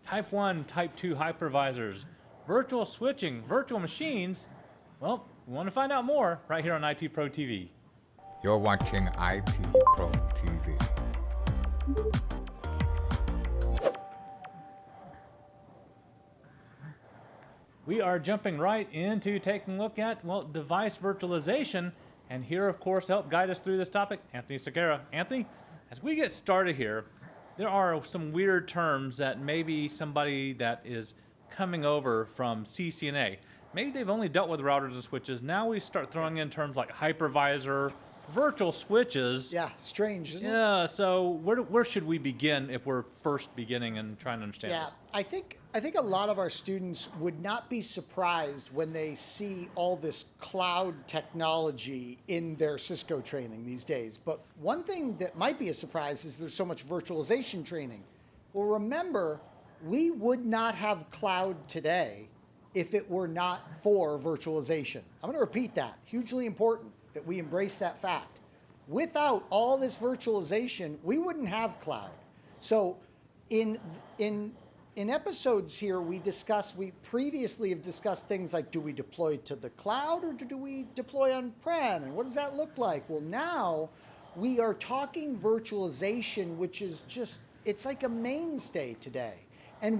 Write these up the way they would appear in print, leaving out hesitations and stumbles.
Type 1, Type 2 hypervisors, virtual switching, virtual machines. Well, we want to find out more right here on IT Pro TV. You're watching IT Pro TV. We are jumping right into taking a look at, well, device virtualization. And here, of course, to help guide us through this topic, Anthony Sequeira. Anthony, as we get started here, there are some weird terms that maybe somebody that is coming over from CCNA, maybe they've only dealt with routers and switches. Now we start throwing in terms like hypervisor, virtual switches. Yeah, strange, isn't it? Yeah, so where should we begin if we're first beginning and trying to understand Yeah, this? I think a lot of our students would not be surprised when they see all this cloud technology in their Cisco training these days. But one thing that might be a surprise is there's so much virtualization training. Well, remember, we would not have cloud today if it were not for virtualization. I'm going to repeat that. Hugely important that we embrace that fact. Without all this virtualization, we wouldn't have cloud. So in episodes here, we previously have discussed things like, do we deploy to the cloud or do we deploy on-prem? And what does that look like? Well, now we are talking virtualization, which is it's like a mainstay today. And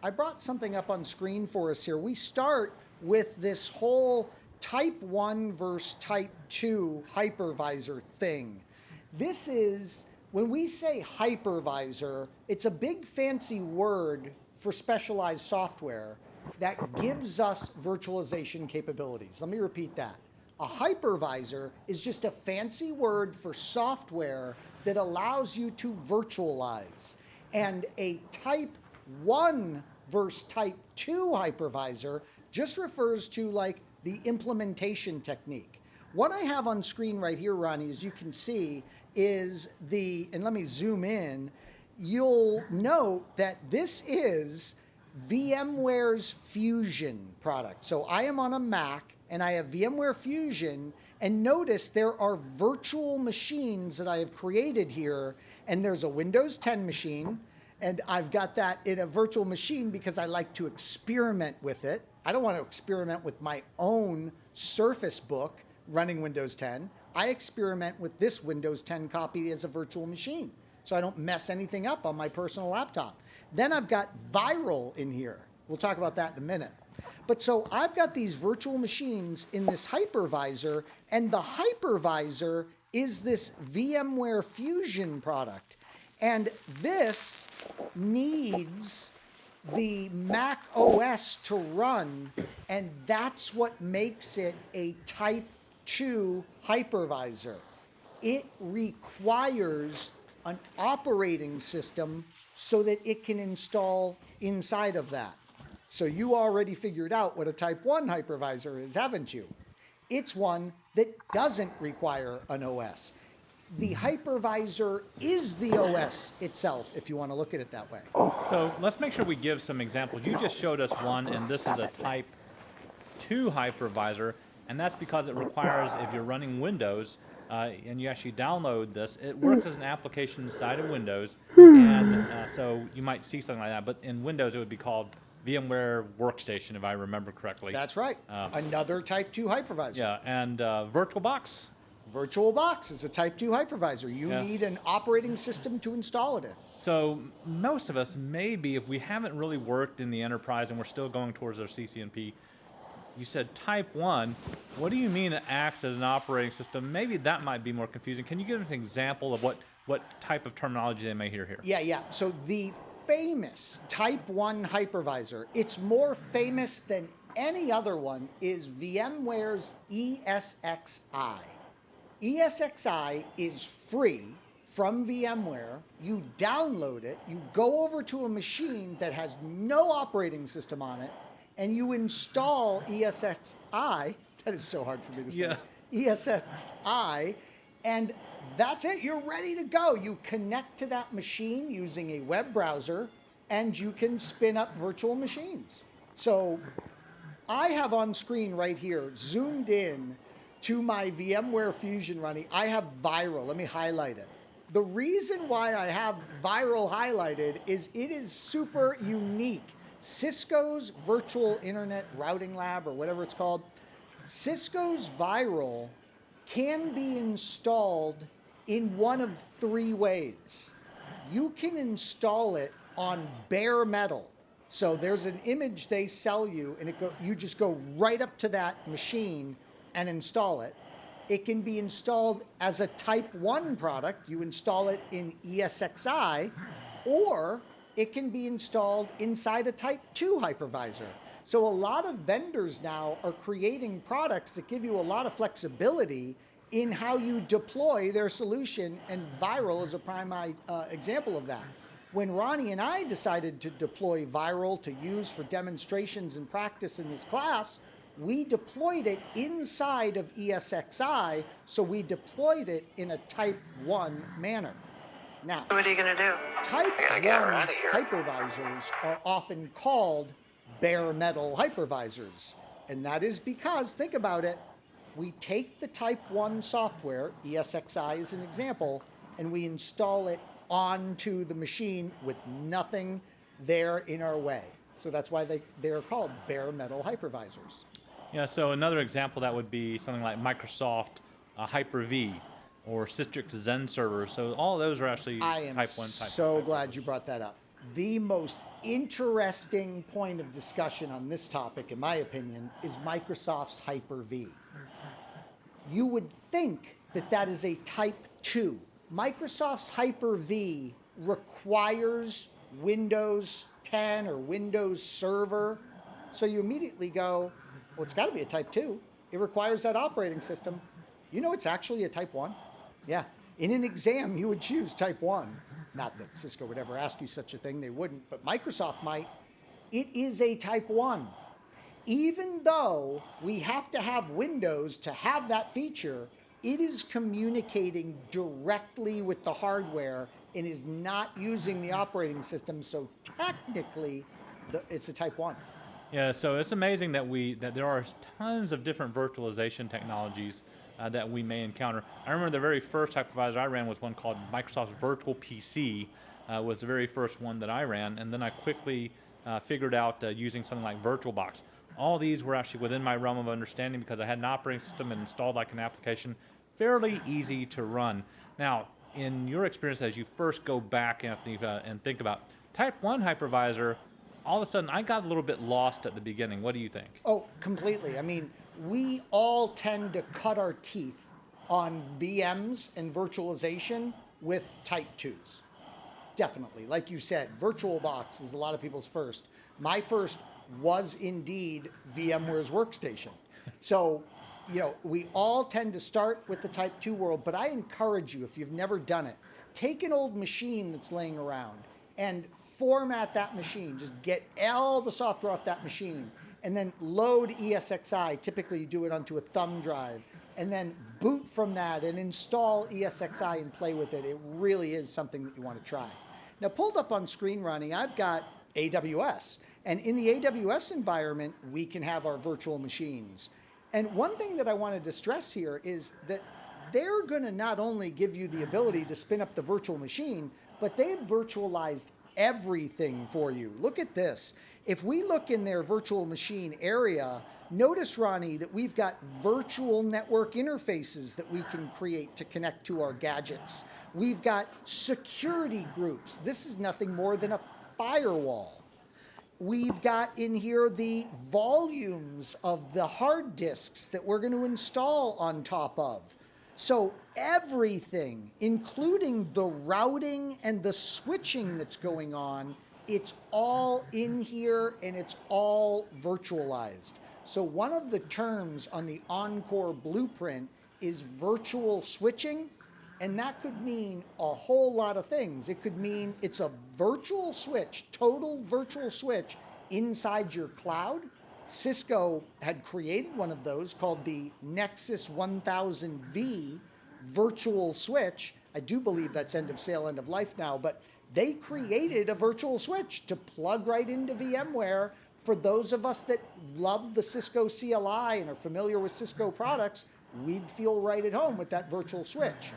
I brought something up on screen for us here. We start with this whole type 1 versus type 2 hypervisor thing. This is, when we say hypervisor, it's a big fancy word for specialized software that gives us virtualization capabilities. Let me repeat that. A hypervisor is just a fancy word for software that allows you to virtualize. And a type 1 versus type 2 hypervisor just refers to like the implementation technique. What I have on screen right here, Ronnie, as you can see, is and let me zoom in, you'll note that this is VMware's Fusion product. So I am on a Mac and I have VMware Fusion, and notice there are virtual machines that I have created here, and there's a Windows 10 machine, and I've got that in a virtual machine because I like to experiment with it. I don't want to experiment with my own Surface Book running Windows 10. I experiment with this Windows 10 copy as a virtual machine, so I don't mess anything up on my personal laptop. Then I've got Viral in here. We'll talk about that in a minute. But so I've got these virtual machines in this hypervisor, and the hypervisor is this VMware Fusion product. And this needs the Mac OS to run, and that's what makes it a type 2 hypervisor. It requires an operating system so that it can install inside of that. So you already figured out what a type 1 hypervisor is, haven't you? It's one that doesn't require an OS. The hypervisor is the OS itself, if you want to look at it that way. So let's make sure we give some examples. You just showed us one, and this is a type 2 hypervisor, and that's because it requires, if you're running Windows, and you actually download this, it works as an application inside of Windows, and so you might see something like that, but in Windows it would be called VMware Workstation, if I remember correctly. That's right. Another type 2 hypervisor. Yeah, and VirtualBox. VirtualBox is a type 2 hypervisor. You need an operating system to install it in. So most of us, maybe if we haven't really worked in the enterprise and we're still going towards our CCNP, you said type 1. What do you mean it acts as an operating system? Maybe that might be more confusing. Can you give us an example of what type of terminology they may hear here? Yeah. So the famous type 1 hypervisor, it's more famous than any other one, is VMware's ESXi. ESXi is free from VMware. You download it, you go over to a machine that has no operating system on it, and you install ESXi. That is so hard for me to say. Yeah. ESXi, and that's it. You're ready to go. You connect to that machine using a web browser, and you can spin up virtual machines. So I have on screen right here, zoomed in to my VMware Fusion running. I have Viral. Let me highlight it. the reason why I have Viral highlighted is it is super unique. Cisco's Virtual Internet Routing Lab, or whatever it's called, Cisco's Viral can be installed in one of three ways. You can install it on bare metal. So there's an image they sell you, and you just go right up to that machine and install it. It can be installed as a Type 1 product. You install it in ESXi, or it can be installed inside a Type 2 hypervisor. So a lot of vendors now are creating products that give you a lot of flexibility in how you deploy their solution, and Viral is a prime example of that. When Ronnie and I decided to deploy Viral to use for demonstrations and practice in this class, we deployed it inside of ESXi, so we deployed it in a Type 1 manner. Now, what are you going to do? Type 1 hypervisors are often called bare metal hypervisors, and that is because, think about it, we take the Type 1 software, ESXi is an example, and we install it onto the machine with nothing there in our way. So that's why they're called bare metal hypervisors. Yeah, so another example that would be something like Microsoft Hyper-V or Citrix Zen Server. So all those are actually Type 1 type. So glad you brought that up. The most interesting point of discussion on this topic, in my opinion, is Microsoft's Hyper-V. You would think that that is a Type 2. Microsoft's Hyper-V requires Windows 10 or Windows Server. So you immediately go, well, it's got to be a Type 2. It requires that operating system. You know it's actually a Type 1? Yeah. In an exam, you would choose Type 1. Not that Cisco would ever ask you such a thing. They wouldn't. But Microsoft might. It is a Type 1. Even though we have to have Windows to have that feature, it is communicating directly with the hardware and is not using the operating system. So technically, it's a Type 1. Yeah, so it's amazing that there are tons of different virtualization technologies that we may encounter. I remember the very first hypervisor I ran was one called Microsoft's Virtual PC, was the very first one that I ran, and then I quickly figured out using something like VirtualBox. All these were actually within my realm of understanding because I had an operating system and installed like an application, fairly easy to run. Now, in your experience as you first go back, Anthony, and think about Type 1 hypervisor, all of a sudden I got a little bit lost at the beginning. What do you think? Oh, completely. I mean, we all tend to cut our teeth on VMs and virtualization with Type 2s. Definitely. Like you said, VirtualBox is a lot of people's first. My first was indeed VMware's Workstation. So, we all tend to start with the Type 2 world, but I encourage you, if you've never done it, take an old machine that's laying around and format that machine. Just get all the software off that machine and then load ESXi. Typically you do it onto a thumb drive and then boot from that and install ESXi and play with it. It really is something that you want to try. Now, pulled up on screen, Ronnie, I've got AWS. And in the AWS environment, we can have our virtual machines. And one thing that I wanted to stress here is that they're going to not only give you the ability to spin up the virtual machine, but they've virtualized everything for you. Look at this. If we look in their virtual machine area, notice, Ronnie, that we've got virtual network interfaces that we can create to connect to our gadgets. We've got security groups. This is nothing more than a firewall. We've got in here the volumes of the hard disks that we're going to install on top of. So everything, including the routing and the switching that's going on, it's all in here and it's all virtualized. So one of the terms on the Encore blueprint is virtual switching, and that could mean a whole lot of things. It could mean it's a virtual switch, total virtual switch inside your cloud. Cisco had created one of those called the Nexus 1000V virtual switch. I do believe that's end of sale, end of life now, but they created a virtual switch to plug right into VMware. For those of us that love the Cisco CLI and are familiar with Cisco products, we'd feel right at home with that virtual switch.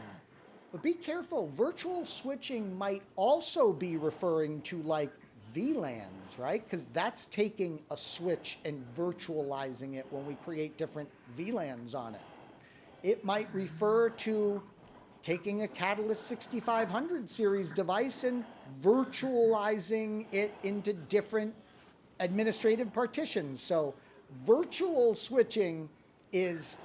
But be careful, virtual switching might also be referring to like VLANs, right? Because that's taking a switch and virtualizing it when we create different VLANs on it. It might refer to taking a Catalyst 6500 series device and virtualizing it into different administrative partitions. So virtual switching is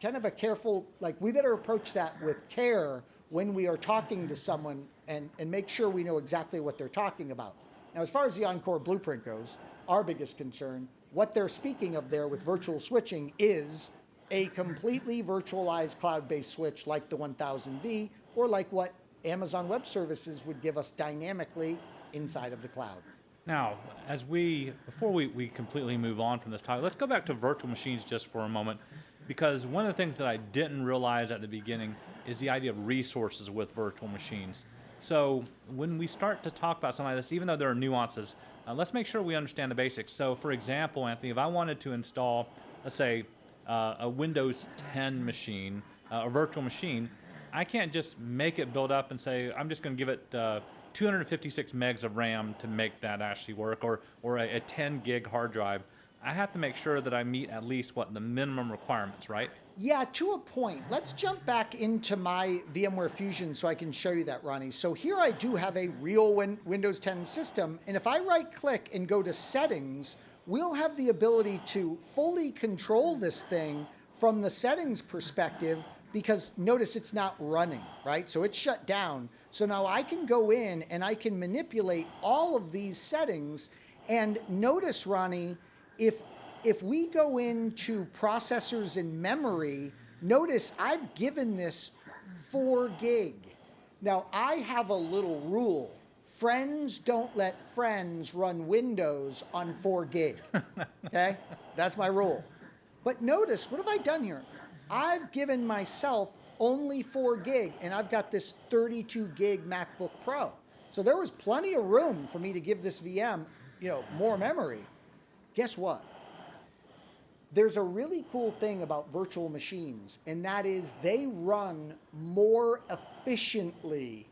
kind of a careful, like we better approach that with care when we are talking to someone and make sure we know exactly what they're talking about. Now, as far as the Encore blueprint goes, our biggest concern, what they're speaking of there with virtual switching is a completely virtualized cloud-based switch like the 1000V or like what Amazon Web Services would give us dynamically inside of the cloud. Now, before we completely move on from this topic, let's go back to virtual machines just for a moment, because one of the things that I didn't realize at the beginning is the idea of resources with virtual machines. So when we start to talk about something like this, even though there are nuances, let's make sure we understand the basics. So for example, Anthony, if I wanted to install, let's say, a Windows 10 machine, a virtual machine, I can't just make it build up and say, I'm just going to give it 256 megs of RAM to make that actually work, or a 10 gig hard drive. I have to make sure that I meet at least the minimum requirements, right? Yeah, to a point. Let's jump back into my VMware Fusion so I can show you that, Ronnie. So here I do have a real Windows 10 system, and if I right click and go to settings, we'll have the ability to fully control this thing from the settings perspective, because notice it's not running, right? So it's shut down. So now I can go in and I can manipulate all of these settings. And notice, Ronnie, if we go into processors and memory, notice I've given this 4 gig. Now I have a little rule. Friends don't let friends run Windows on 4 gig, okay? That's my rule. But notice, what have I done here? I've given myself only 4 gig, and I've got this 32 gig MacBook Pro. So there was plenty of room for me to give this VM, more memory. Guess what? There's a really cool thing about virtual machines, and that is they run more efficiently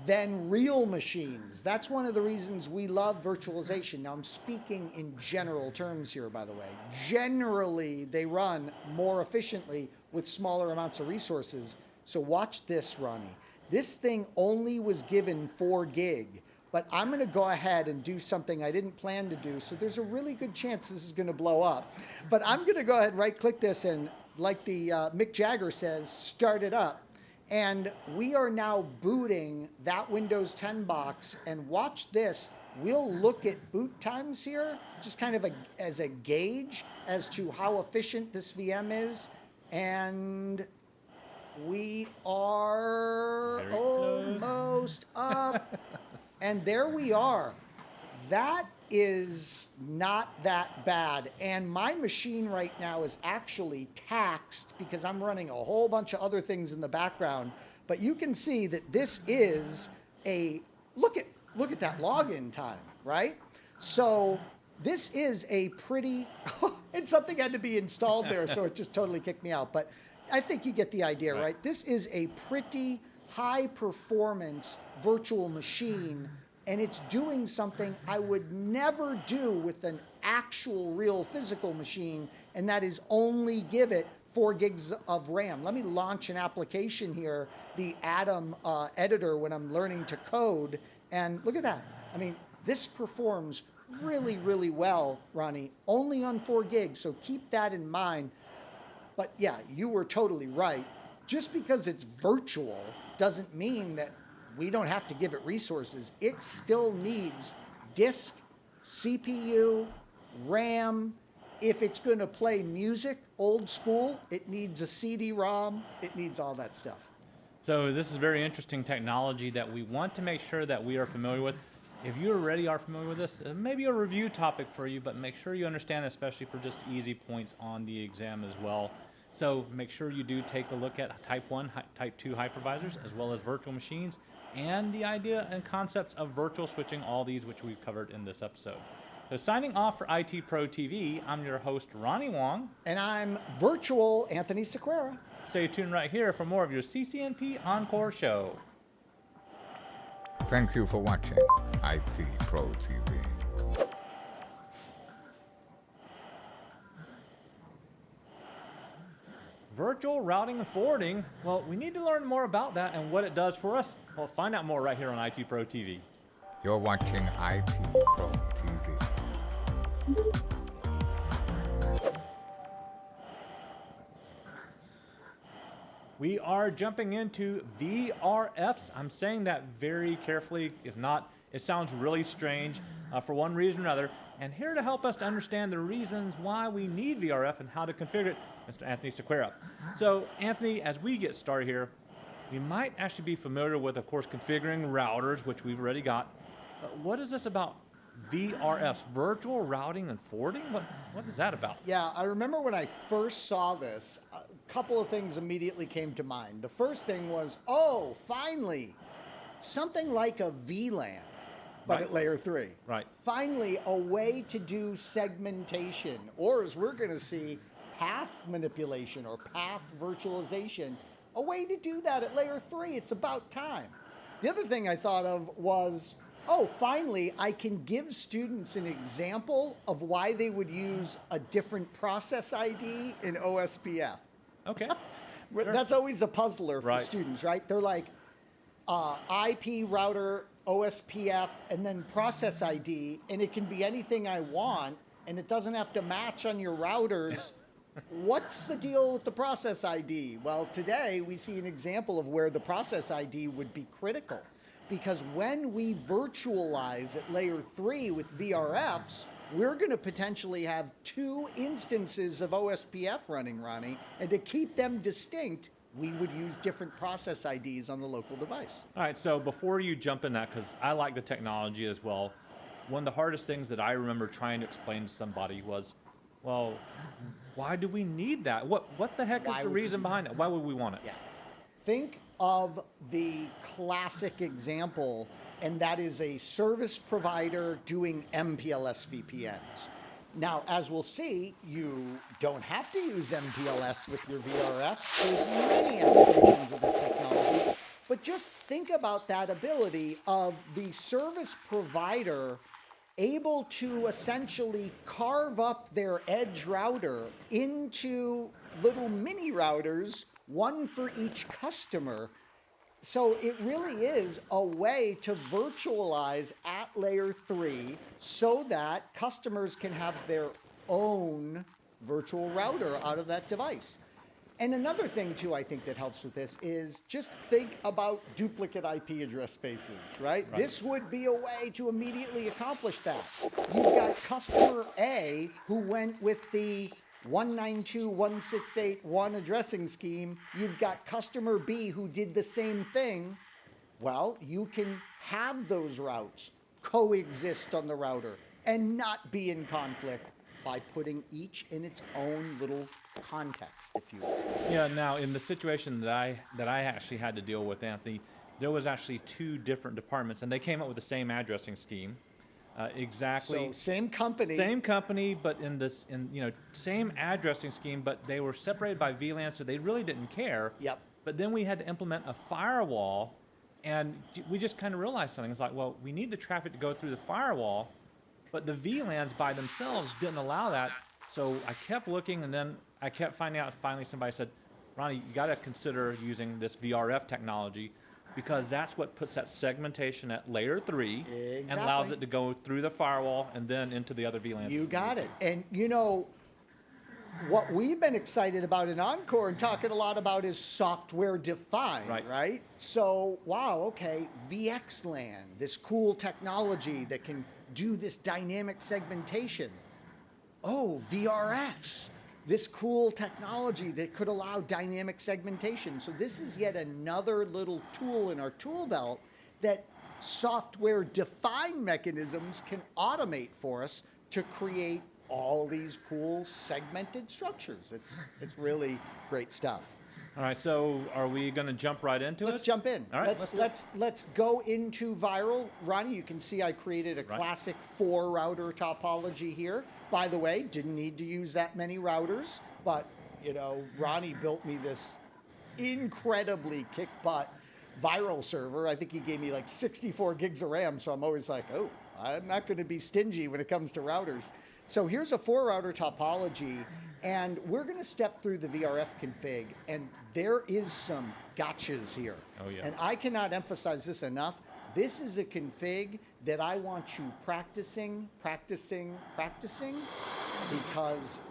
than real machines. That's one of the reasons we love virtualization. Now I'm speaking in general terms here, by the way. Generally, they run more efficiently with smaller amounts of resources. So watch this, Ronnie. This thing only was given 4 gig, but I'm going to go ahead and do something I didn't plan to do. So there's a really good chance this is going to blow up. But I'm going to go ahead and right click this and, like the Mick Jagger says, start it up. And we are now booting that Windows 10 box, and watch this. We'll look at boot times here, just kind of as a gauge as to how efficient this VM is. And we are almost up. And there we are. That is not that bad. And my machine right now is actually taxed because I'm running a whole bunch of other things in the background. But you can see that this is look at that login time, right? So this is a pretty, and something had to be installed there, so it just totally kicked me out. But I think you get the idea, right? This is a pretty high performance virtual machine, and it's doing something I would never do with an actual real physical machine, and that is only give it 4 gigs of RAM. Let me launch an application here, the Atom editor, when I'm learning to code, and look at that. I mean, this performs really, really well, Ronnie, only on 4 gigs, so keep that in mind. But yeah, you were totally right. Just because it's virtual doesn't mean that we don't have to give it resources. It still needs disk, CPU, RAM. If it's going to play music, old school, it needs a CD-ROM. It needs all that stuff. So this is very interesting technology that we want to make sure that we are familiar with. If you already are familiar with this, maybe a review topic for you, but make sure you understand, especially for just easy points on the exam as well. So make sure you do take a look at Type 1, Type 2 hypervisors, as well as virtual machines, and the idea and concepts of virtual switching, all these which we've covered in this episode. So signing off for IT Pro TV, I'm your host, Ronnie Wong. And I'm virtual Anthony Sequeira. Stay tuned right here for more of your CCNP Encore show. Thank you for watching IT Pro TV. Virtual routing and forwarding, well, we need to learn more about that and what it does for us. Well, find out more right here on IT Pro TV. You're watching IT Pro TV. We are jumping into VRFs. I'm saying that very carefully. If not, it sounds really strange for one reason or another. And here to help us to understand the reasons why we need VRF and how to configure it, Mr. Anthony Sequeira. So, Anthony, as we get started here, we might actually be familiar with, of course, configuring routers, which we've already got. But what is this about VRFs, virtual routing and forwarding? What is that about? Yeah, I remember when I first saw this, a couple of things immediately came to mind. The first thing was, oh, finally, something like a VLAN, but Right. at layer 3. Right. Finally, a way to do segmentation, or as we're going to see, path manipulation or path virtualization, a way to do that at layer 3. It's about time. The other thing I thought of was, oh, finally, I can give students an example of why they would use a different process ID in OSPF. Okay. That's always a puzzler for Right. students, right? They're like, IP router, OSPF, and then process ID, and it can be anything I want, and it doesn't have to match on your routers. What's the deal with the process ID? Well, today we see an example of where the process ID would be critical, because when we virtualize at layer 3 with VRFs, we're going to potentially have 2 instances of OSPF running, Ronnie, and to keep them distinct, we would use different process IDs on the local device. All right, so before you jump in that, because I like the technology as well, one of the hardest things that I remember trying to explain to somebody was, well, why do we need that? What the heck Why is the would you reason need behind it? Why would we want it? Yeah. Think of the classic example, and that is a service provider doing MPLS VPNs. Now, as we'll see, you don't have to use MPLS with your VRF. There's many applications of this technology, but just think about that ability of the service provider able to essentially carve up their edge router into little mini routers, one for each customer. So it really is a way to virtualize at layer 3 so that customers can have their own virtual router out of that device. And another thing, too, I think that helps with this is just think about duplicate IP address spaces, right? This would be a way to immediately accomplish that. You've got customer A who went with the 192.168.1 addressing scheme. You've got customer B who did the same thing. Well, you can have those routes coexist on the router and not be in conflict by putting each in its own little context, if you will. Yeah, now in the situation that I actually had to deal with, Anthony, there was actually 2 different departments, and they came up with the same addressing scheme. Exactly. So same company. Same company, but same addressing scheme, but they were separated by VLAN, so they really didn't care. Yep. But then we had to implement a firewall, and we just kind of realized something. It's like, well, we need the traffic to go through the firewall, but the VLANs by themselves didn't allow that. So I kept looking, and then I kept finding out. Finally, somebody said, Ronnie, you got to consider using this VRF technology, because that's what puts that segmentation at layer 3 and allows it to go through the firewall and then into the other VLANs. You got it. And you know, what we've been excited about in Encore and talking a lot about is software defined, right? So, wow, okay, VXLAN, this cool technology that can do this dynamic segmentation. Oh, VRFs, this cool technology that could allow dynamic segmentation. So this is yet another little tool in our tool belt that software-defined mechanisms can automate for us to create all these cool segmented structures. It's really great stuff. All right, so are we going to jump right into it? Let's jump in. All right, let's do it. Let's go into viral. Ronnie, you can see I created a classic 4 router topology here. By the way, didn't need to use that many routers, but you know, Ronnie built me this incredibly kick butt viral server. I think he gave me like 64 gigs of RAM, so I'm always like, oh, I'm not going to be stingy when it comes to routers. So here's a 4 router topology, and we're going to step through the VRF config, and there is some gotchas here. Oh, yeah. And I cannot emphasize this enough. This is a config that I want you practicing, because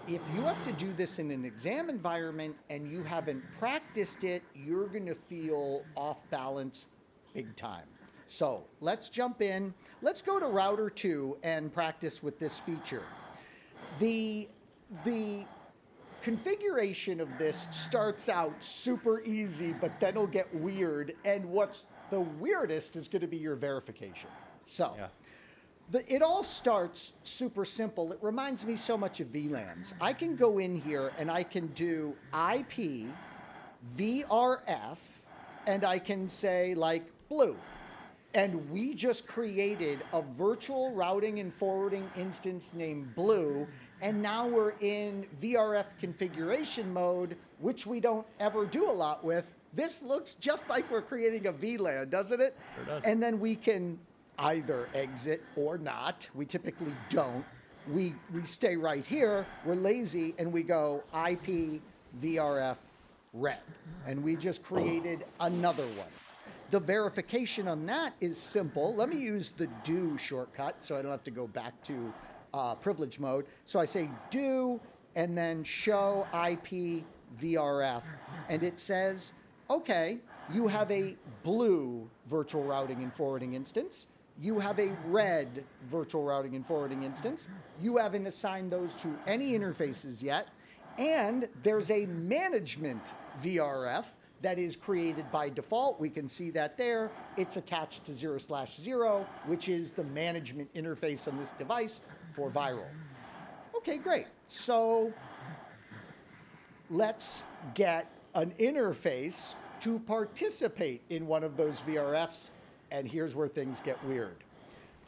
if you have to do this in an exam environment and you haven't practiced it, you're going to feel off balance big time. So let's jump in. Let's go to router 2 and practice with this feature. The configuration of this starts out super easy, but then it'll get weird. And what's the weirdest is going to be your verification. So it all starts super simple. It reminds me so much of VLANs. I can go in here and I can do IP, VRF, and I can say like blue. And we just created a virtual routing and forwarding instance named Blue, and now we're in VRF configuration mode, which we don't ever do a lot with. This looks just like we're creating a VLAN, doesn't it? Sure does. And then we can either exit or not. We typically don't. We stay right here, we're lazy, and we go IP, VRF, red. And we just created another one. The verification on that is simple. Let me use the do shortcut so I don't have to go back to privilege mode. So I say do and then show IP VRF. And it says, okay, you have a blue virtual routing and forwarding instance. You have a red virtual routing and forwarding instance. You haven't assigned those to any interfaces yet. And there's a management VRF that is created by default. We can see that there. It's attached to 0/0, which is the management interface on this device for viral. Okay, great. So let's get an interface to participate in one of those VRFs, and here's where things get weird.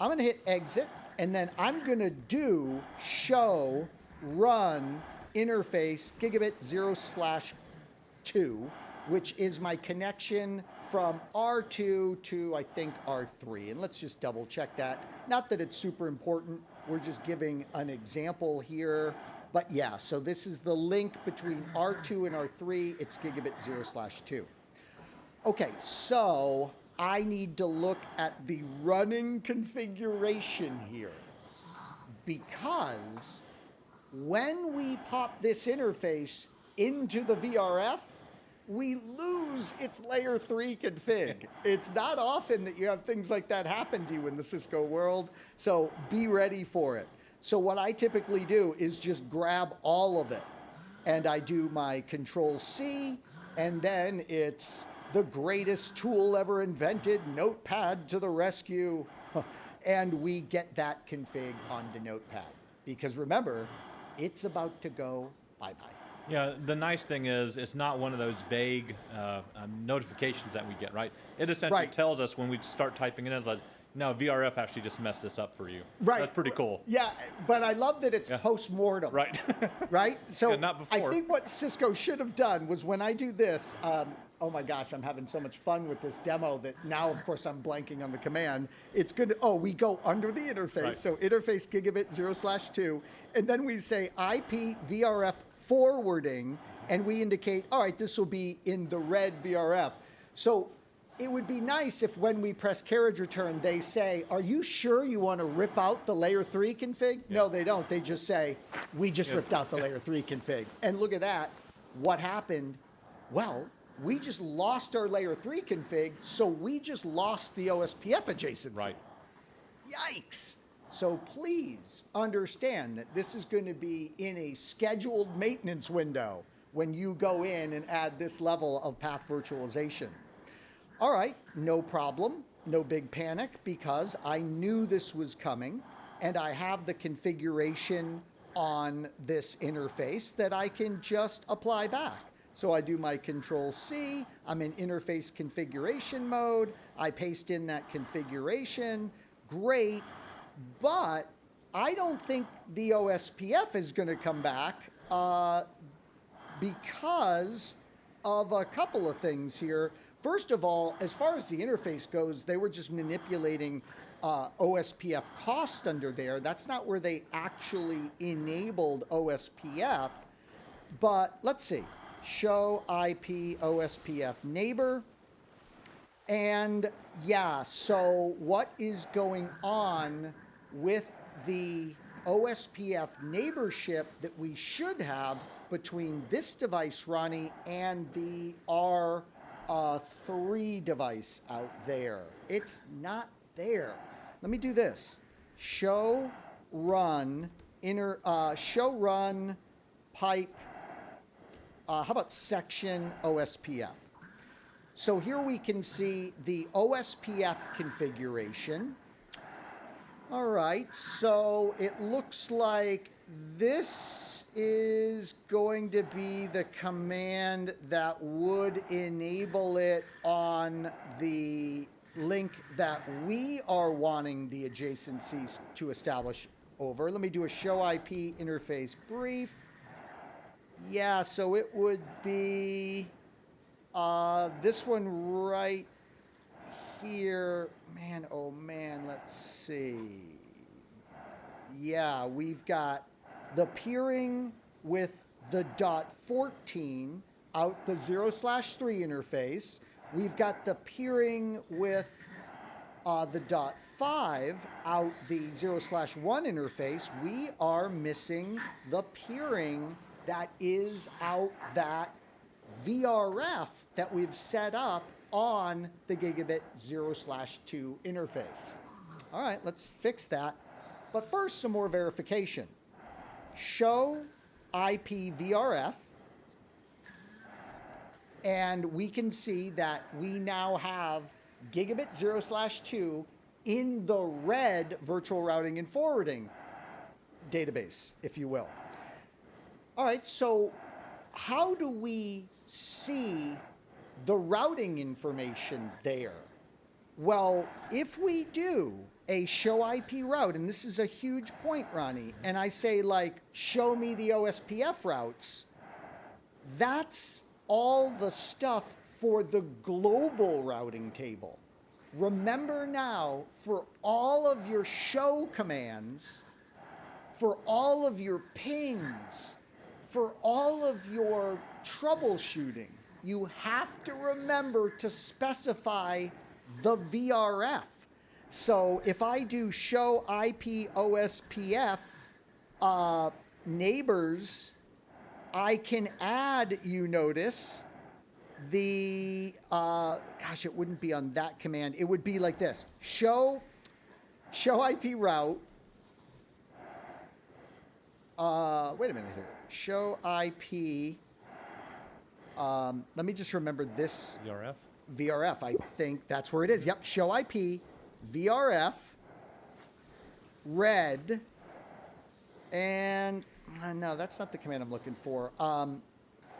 I'm going to hit exit, and then I'm going to do show run interface gigabit 0/2, which is my connection from R2 to, I think, R3. And let's just double check that. Not that it's super important. We're just giving an example here. But yeah, so this is the link between R2 and R3. It's gigabit 0/2. Okay, so I need to look at the running configuration here, because when we pop this interface into the VRF, we lose its layer 3 config. It's not often that you have things like that happen to you in the Cisco world, so be ready for it. So what I typically do is just grab all of it, and I do my Control-C, and then it's the greatest tool ever invented, Notepad to the rescue, and we get that config onto Notepad. Because remember, it's about to go bye-bye. Yeah, the nice thing is it's not one of those vague notifications that we get, right? It essentially tells us when we start typing it in, it's like, no, VRF actually just messed this up for you. Right. That's pretty cool. Yeah, but I love that it's post-mortem. Right. Right? So not before. I think what Cisco should have done was when I do this, oh my gosh, I'm having so much fun with this demo that now, of course, I'm blanking on the command. It's good to, we go under the interface. So interface gigabit 0/2, and then we say IP VRF forwarding, and we indicate, all right, this will be in the red VRF. So it would be nice if when we press carriage return, they say, are you sure you want to rip out the layer 3 config? Yeah. No, they don't. They just say, we just ripped out the layer 3 config. And look at that. What happened? Well, we just lost our layer 3 config, so we just lost the OSPF adjacency. Right. Yikes. So please understand that this is going to be in a scheduled maintenance window when you go in and add this level of path virtualization. All right, no problem, no big panic, because I knew this was coming, and I have the configuration on this interface that I can just apply back. So I do my Control C, I'm in interface configuration mode, I paste in that configuration, great, but I don't think the OSPF is going to come back because of a couple of things here. First of all, as far as the interface goes, they were just manipulating OSPF cost under there. That's not where they actually enabled OSPF. But let's see. Show IP OSPF neighbor. And yeah, so what is going on with the OSPF neighborship that we should have between this device, Ronnie, and the R3 device out there? It's not there. Let me do this. Show run pipe. How about section OSPF? So here we can see the OSPF configuration. All right, so it looks like this is going to be the command that would enable it on the link that we are wanting the adjacencies to establish over. Let me do a show IP interface brief. Yeah, so it would be this one right here. Man, oh man, let's see. Yeah, we've got the peering with the .14 out the 0/3 interface. We've got the peering with the .5 out the 0/1 interface. We are missing the peering that is out that VRF that we've set up on the gigabit 0/2 interface. All right, let's fix that. But first, some more verification. Show IP VRF. And we can see that we now have gigabit 0/2 in the red virtual routing and forwarding database, if you will. All right, so how do we see the routing information there? Well, if we do a show IP route, and this is a huge point, Ronnie, and I say like, show me the OSPF routes, that's all the stuff for the global routing table. Remember now, for all of your show commands, for all of your pings, for all of your troubleshooting, you have to remember to specify the VRF. So if I do show IP OSPF neighbors, I can add, you notice, the, gosh, it wouldn't be on that command. It would be like this. Show IP route. Wait a minute here. Show IP. Let me just remember this. VRF? VRF, I think that's where it is. Yep, show IP, VRF, red, and no, that's not the command I'm looking for.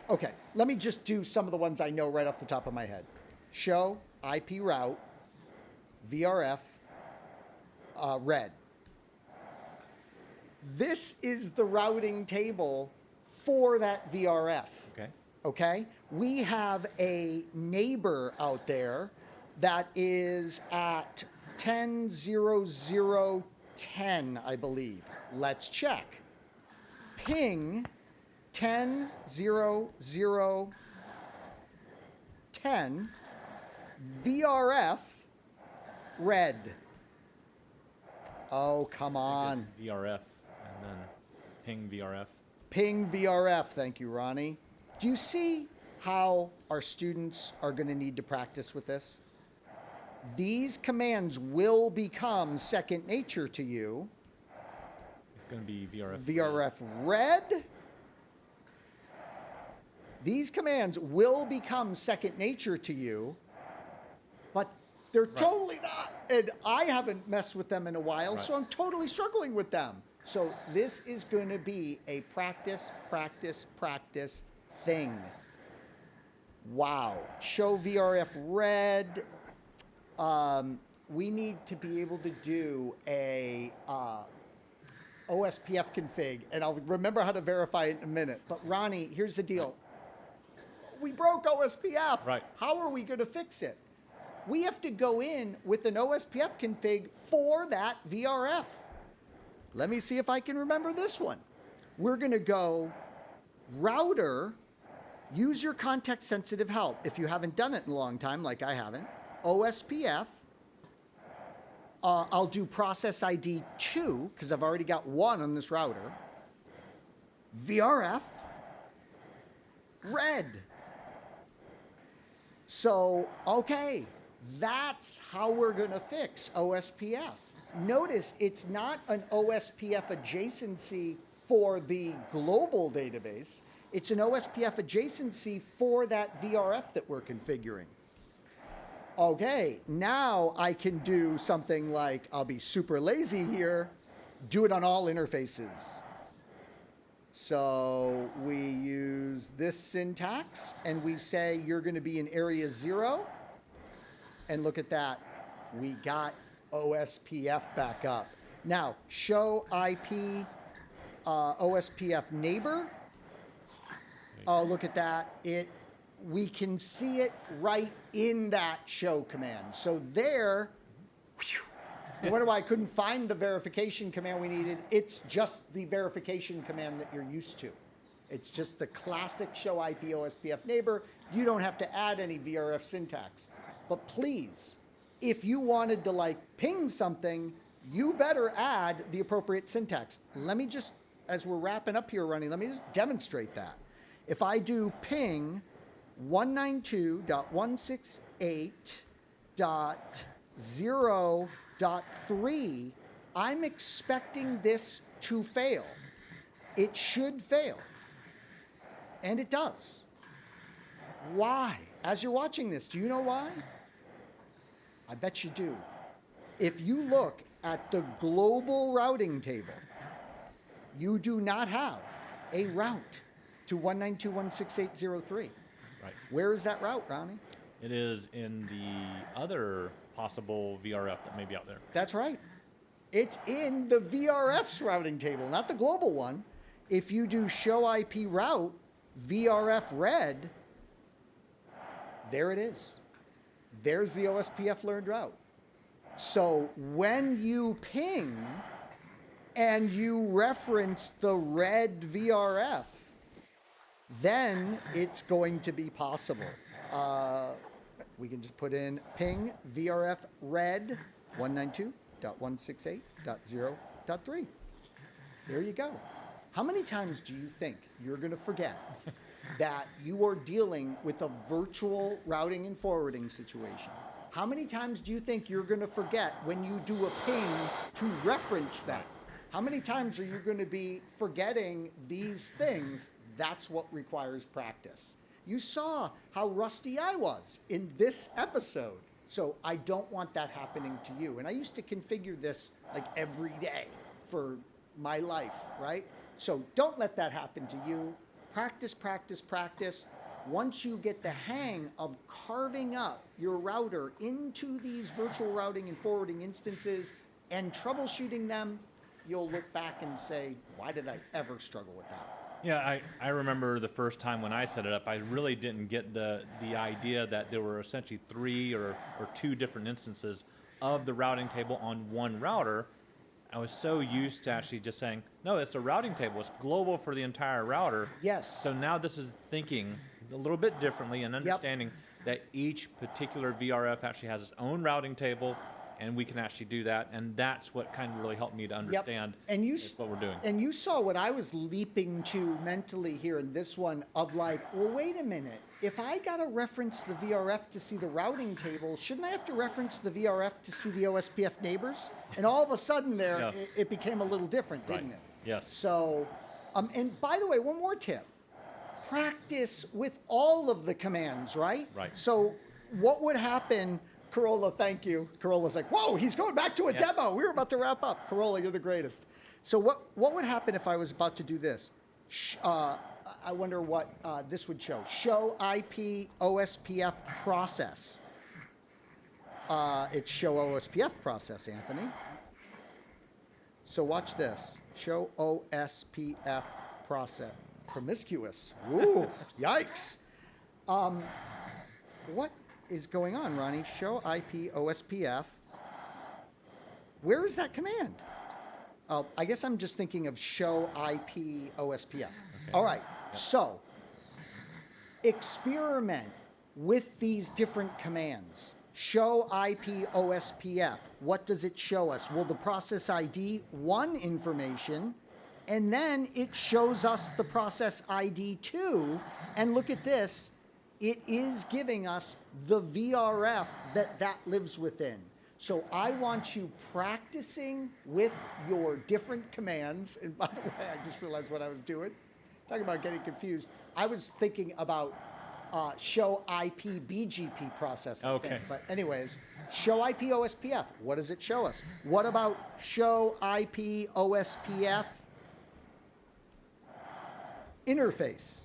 Okay, let me just do some of the ones I know right off the top of my head. Show IP route, VRF, red. This is the routing table for that VRF. Okay. Okay? We have a neighbor out there that is at 10.00.10, I believe. Let's check. Ping 10.00.10 VRF red. Oh, come on. VRF and then ping VRF. Ping VRF. Thank you, Ronnie. Do you see how our students are going to need to practice with this? These commands will become second nature to you. It's going to be VRF. VRF red. These commands will become second nature to you, but they're totally not. And I haven't messed with them in a while, so I'm totally struggling with them. So this is going to be a practice thing. Wow. Show VRF red. We need to be able to do a OSPF config, and I'll remember how to verify it in a minute. But Ronnie, here's the deal. We broke OSPF. Right. How are we going to fix it? We have to go in with an OSPF config for that VRF. Let me see if I can remember this one. We're going to go router, use your context sensitive help. If you haven't done it in a long time, like I haven't, OSPF. I'll do process ID 2 because I've already got 1 on this router. VRF, red. So, okay, that's how we're going to fix OSPF. Notice it's not an OSPF adjacency for the global database. It's an OSPF adjacency for that VRF that we're configuring. Okay, now I can do something like, I'll be super lazy here, do it on all interfaces. So we use this syntax and we say you're going to be in area 0. And look at that, we got OSPF back up. Now, show IP OSPF neighbor. Oh, look at that. We can see it right in that show command. So there, no wonder why I couldn't find the verification command we needed. It's just the verification command that you're used to. It's just the classic show IP OSPF neighbor. You don't have to add any VRF syntax. But please, if you wanted to like ping something, you better add the appropriate syntax. Let me just, as we're wrapping up here, Ronnie, let me just demonstrate that. If I do ping 192.168.0.3, I'm expecting this to fail. It should fail. And it does. Why? As you're watching this, do you know why? I bet you do. If you look at the global routing table, you do not have a route to 192.168.0.3. Right. Where is that route, Ronnie? It is in the other possible VRF that may be out there. That's right. It's in the VRF's routing table, not the global one. If you do show IP route, VRF red, there it is. There's the OSPF learned route. So when you ping and you reference the red VRF, then it's going to be possible. We can just put in ping VRF red 192.168.0.3. There you go. How many times do you think you're going to forget that you are dealing with a virtual routing and forwarding situation? How many times do you think you're going to forget when you do a ping to reference that? How many times are you going to be forgetting these things? That's what requires practice. You saw how rusty I was in this episode. So I don't want that happening to you. And I used to configure this like every day for my life, right? So don't let that happen to you. Practice, practice, practice. Once you get the hang of carving up your router into these virtual routing and forwarding instances and troubleshooting them, you'll look back and say, why did I ever struggle with that? Yeah, I remember the first time when I set it up, I really didn't get the idea that there were essentially 3 or 2 different instances of the routing table on one router. I was so used to actually just saying, no, it's a routing table. It's global for the entire router. Yes. So now this is thinking a little bit differently and understanding that each particular VRF actually has its own routing table, and we can actually do that. And that's what kind of really helped me to understand what we're doing. And you saw what I was leaping to mentally here in this one of like, well, wait a minute. If I got to reference the VRF to see the routing table, shouldn't I have to reference the VRF to see the OSPF neighbors? And all of a sudden there, it became a little different, didn't it? Yes. So, and by the way, one more tip. Practice with all of the commands, right? Right. So what would happen... Corolla, thank you. Corolla's like, whoa, he's going back to a demo. We were about to wrap up. Corolla, you're the greatest. So what would happen if I was about to do this? I wonder what this would show. Show IP OSPF process. It's show OSPF process, Anthony. So watch this. Show OSPF process. Promiscuous. Ooh, yikes. What is going on, Ronnie? Show IP OSPF. Where is that command? I guess I'm just thinking of show IP OSPF. Okay. All right. Yep. So experiment with these different commands. Show IP OSPF. What does it show us? Well, the process ID 1 information, and then it shows us the process ID 2. And look at this. It is giving us the VRF that lives within. So I want you practicing with your different commands. And by the way, I just realized what I was doing. Talking about getting confused. I was thinking about show IP BGP processing. Okay. Thing. But anyways, show IP OSPF. What does it show us? What about show IP OSPF interface?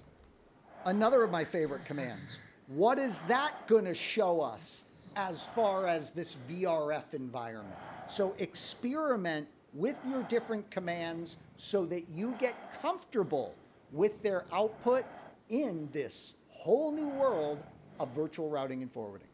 Another of my favorite commands. What is that going to show us as far as this VRF environment? So experiment with your different commands so that you get comfortable with their output in this whole new world of virtual routing and forwarding.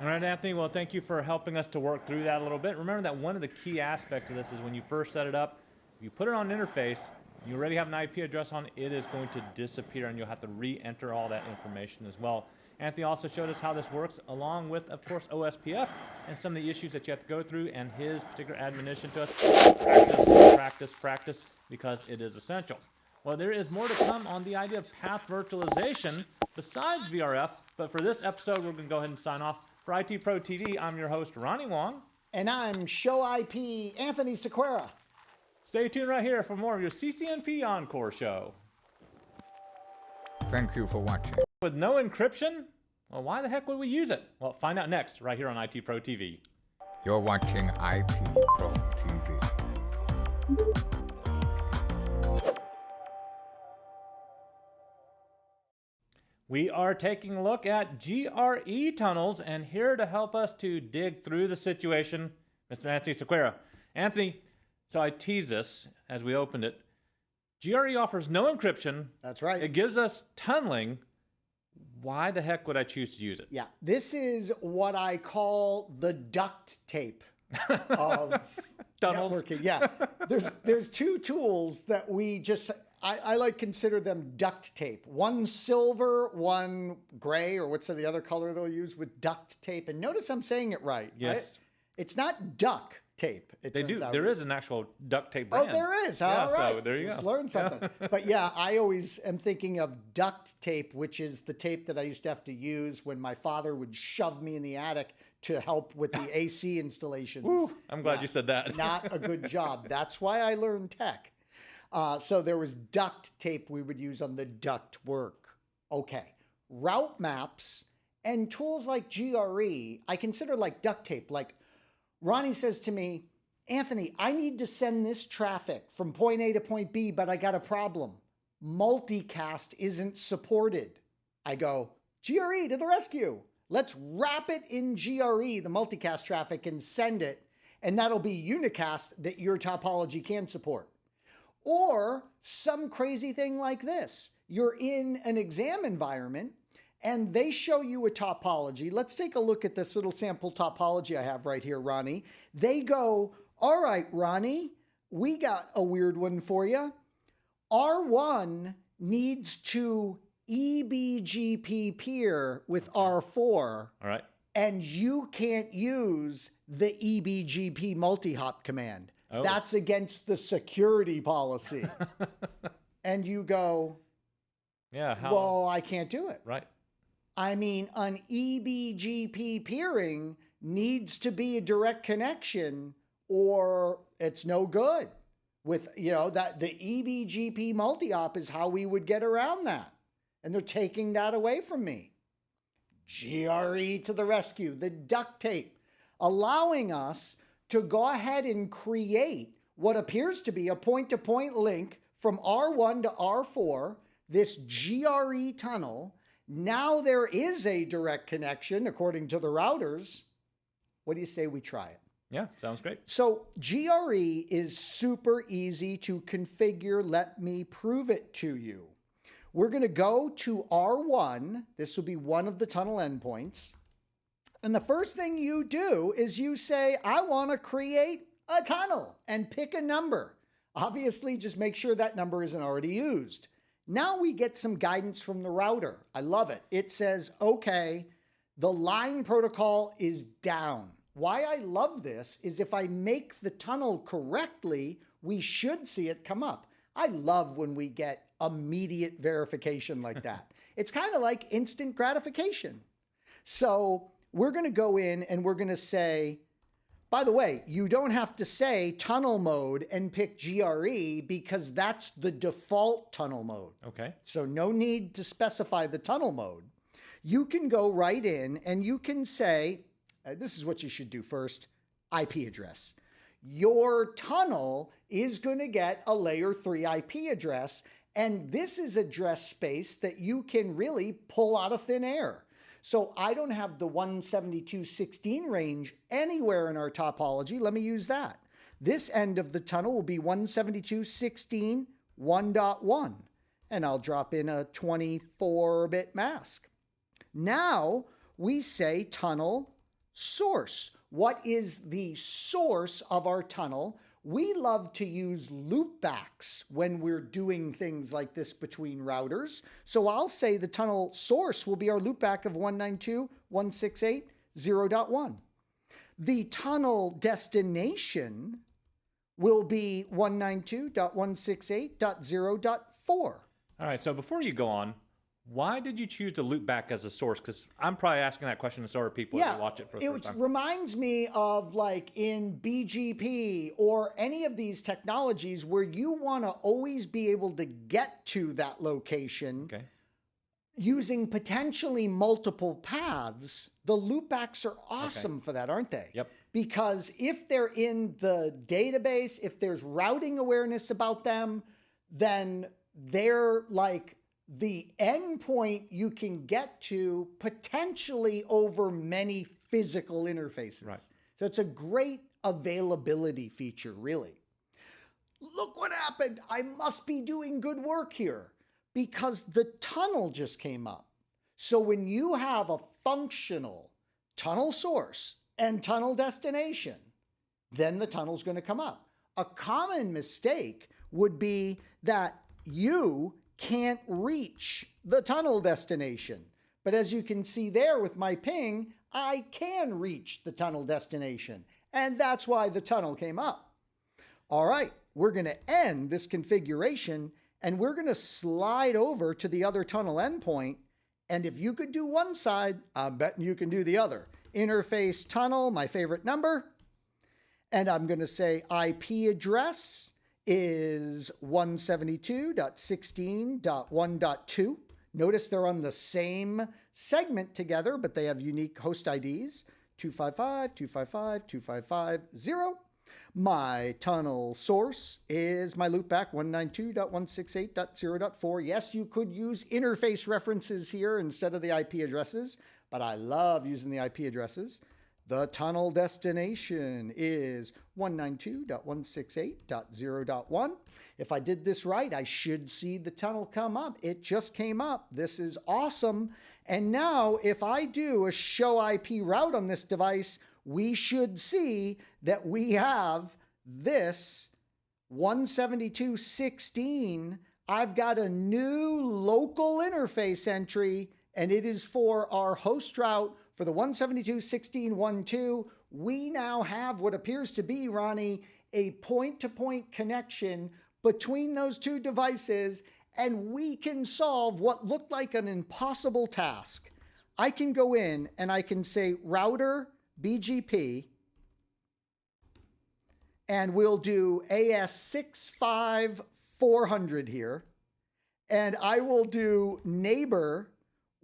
All right, Anthony, well, thank you for helping us to work through that a little bit. Remember that one of the key aspects of this is when you first set it up, you put it on an interface, you already have an IP address on it is going to disappear and you'll have to re-enter all that information as well. Anthony also showed us how this works along with, of course, OSPF and some of the issues that you have to go through, and his particular admonition to us, practice, practice, practice, because it is essential. Well, there is more to come on the idea of path virtualization besides VRF, but for this episode, we're going to go ahead and sign off. For IT Pro TV, I'm your host, Ronnie Wong. And I'm Show IP Anthony Sequeira. Stay tuned right here for more of your CCNP Encore show. Thank you for watching. With no encryption? Well, why the heck would we use it? Well, find out next, right here on IT Pro TV. You're watching IT Pro TV. We are taking a look at GRE tunnels, and here to help us to dig through the situation, Mr. Anthony Sequeira. Anthony, so I teased this as we opened it. GRE offers no encryption. That's right. It gives us tunneling. Why the heck would I choose to use it? Yeah, this is what I call the duct tape of tunnels. Networking. Yeah, there's two tools that we just I like consider them duct tape. One silver, one gray, or what's the other color they'll use with duct tape? And notice I'm saying it right. Yes. Right? It's not duck tape. They do. There is an actual duct tape brand. Oh, there is. Yeah, all right. so there you Just go. learned something. But yeah, I always am thinking of duct tape, which is the tape that I used to have to use when my father would shove me in the attic to help with the AC installations. Woo, I'm glad you said that. Not a good job. That's why I learned tech. So there was duct tape we would use on the duct work. Okay. Route maps and tools like GRE, I consider like duct tape. Like Ronnie says to me, Anthony, I need to send this traffic from point A to point B, but I got a problem. Multicast isn't supported. I go, GRE to the rescue. Let's wrap it in GRE, the multicast traffic, and send it. And that'll be unicast that your topology can support. Or some crazy thing like this. You're in an exam environment and they show you a topology. Let's take a look at this little sample topology I have right here, Ronnie. They go, all right, Ronnie, we got a weird one for you. R1 needs to EBGP peer with R4. All right. And you can't use the EBGP multi-hop command. Oh. That's against the security policy. And you go, yeah, how? well, I can't do it. Right. I mean, an EBGP peering needs to be a direct connection or it's no good. With, that the EBGP multi-op is how we would get around that. And they're taking that away from me. GRE to the rescue, the duct tape, allowing us to go ahead and create what appears to be a point-to-point link from R1 to R4 this GRE tunnel. Now there is a direct connection according to the routers. What do you say we try it? Yeah, sounds great. So GRE is super easy to configure. Let me prove it to you. We're going to go to R1. This will be one of the tunnel endpoints. And the first thing you do is you say, I want to create a tunnel, and pick a number. Obviously, just make sure that number isn't already used. Now we get some guidance from the router. I love it. It says, okay, the line protocol is down. Why I love this is if I make the tunnel correctly, we should see it come up. I love when we get immediate verification like that. It's kind of like instant gratification. So we're going to go in and we're going to say, by the way, you don't have to say tunnel mode and pick GRE because that's the default tunnel mode. Okay. So no need to specify the tunnel mode. You can go right in and you can say, this is what you should do first, IP address. Your tunnel is going to get a layer 3 IP address, and this is address space that you can really pull out of thin air. So I don't have the 172.16 range anywhere in our topology. Let me use that. This end of the tunnel will be 172.16 1.1, and I'll drop in a 24-bit mask. Now we say tunnel source. What is the source of our tunnel? We love to use loopbacks when we're doing things like this between routers. So I'll say the tunnel source will be our loopback of 192.168.0.1. The tunnel destination will be 192.168.0.4. All right, so before you go on, why did you choose to loop back as a source? Because I'm probably asking that question to some people who watch it for the first time. It reminds me of like in BGP or any of these technologies where you want to always be able to get to that location using potentially multiple paths. The loopbacks are awesome for that, aren't they? Yep. Because if they're in the database, if there's routing awareness about them, then they're like the endpoint you can get to potentially over many physical interfaces. Right. So it's a great availability feature, really. Look what happened. I must be doing good work here because the tunnel just came up. So when you have a functional tunnel source and tunnel destination, then the tunnel's going to come up. A common mistake would be that you can't reach the tunnel destination. But as you can see there with my ping, I can reach the tunnel destination. And that's why the tunnel came up. All right, we're going to end this configuration and we're going to slide over to the other tunnel endpoint. And if you could do one side, I'm betting you can do the other. Interface tunnel, my favorite number. And I'm going to say IP address is 172.16.1.2. Notice they're on the same segment together, but they have unique host IDs, 255, 255, 255.0. My tunnel source is my loopback 192.168.0.4. Yes, you could use interface references here instead of the IP addresses, but I love using the IP addresses. The tunnel destination is 192.168.0.1. If I did this right, I should see the tunnel come up. It just came up. This is awesome. And now if I do a show IP route on this device, we should see that we have this 172.16. I've got a new local interface entry, and it is for our host route for the 172.16.1.2. We now have what appears to be, Ronnie, a point-to-point connection between those two devices, and we can solve what looked like an impossible task. I can go in and I can say router BGP, and we'll do AS65400 here, and I will do neighbor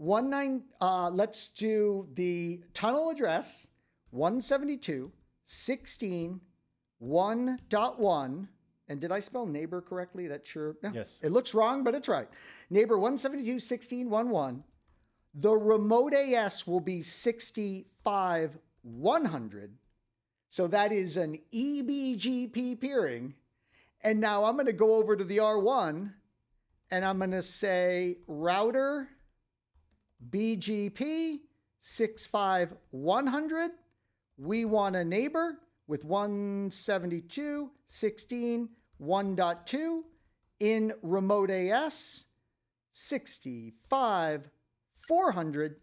19. Let's do the tunnel address 172.16.1.1, And did I spell neighbor correctly? That sure. No, Yes. it looks wrong, but it's right. Neighbor 172.16.11. The remote AS will be 65.100. So that is an EBGP peering. And now I'm going to go over to the R1 and I'm going to say router BGP 65.100. We want a neighbor with 172.16.1.2 in remote AS 65.400.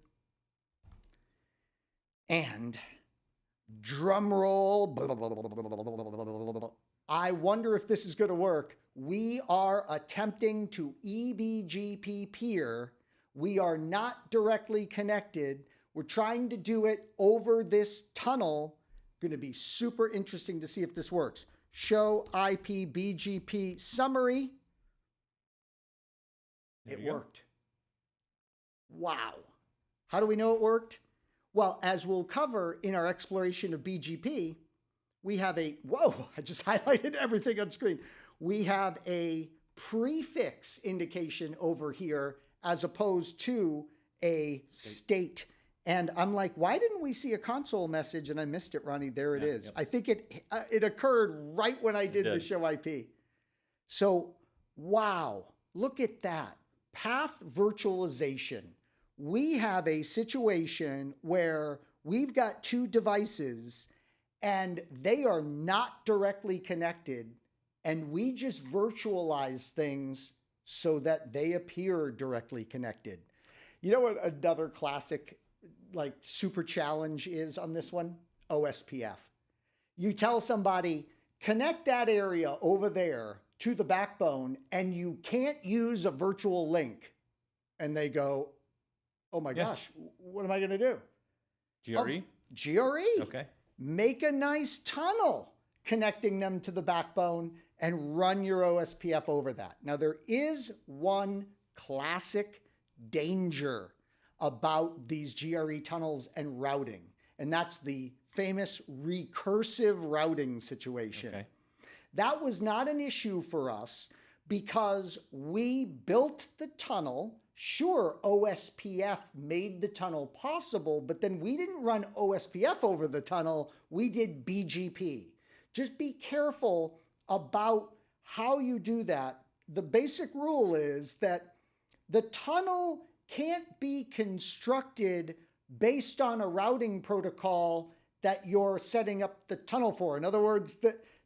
And drum roll. I wonder if this is going to work. We are attempting to EBGP peer. We are not directly connected. We're trying to do it over this tunnel. Going to be super interesting to see if this works. Show IP BGP summary. It worked. Wow. How do we know it worked? Well, as we'll cover in our exploration of BGP, we have a, whoa, I just highlighted everything on screen. We have a prefix indication over here as opposed to a state. And I'm like, why didn't we see a console message? And I missed it, Ronnie. There it is. Yep. I think it occurred right when I did the show IP. So, wow, look at that. Path virtualization. We have a situation where we've got two devices and they are not directly connected, and we just virtualize things so that they appear directly connected. You know what another classic like super challenge is on this one? OSPF. You tell somebody, connect that area over there to the backbone, and you can't use a virtual link. And they go, oh my gosh, what am I going to do? GRE? GRE. Okay. Make a nice tunnel connecting them to the backbone and run your OSPF over that. Now, there is one classic danger about these GRE tunnels and routing, and that's the famous recursive routing situation. Okay. That was not an issue for us because we built the tunnel. Sure, OSPF made the tunnel possible, but then we didn't run OSPF over the tunnel. We did BGP. Just be careful about how you do that. The basic rule is that the tunnel can't be constructed based on a routing protocol that you're setting up the tunnel for. In other words,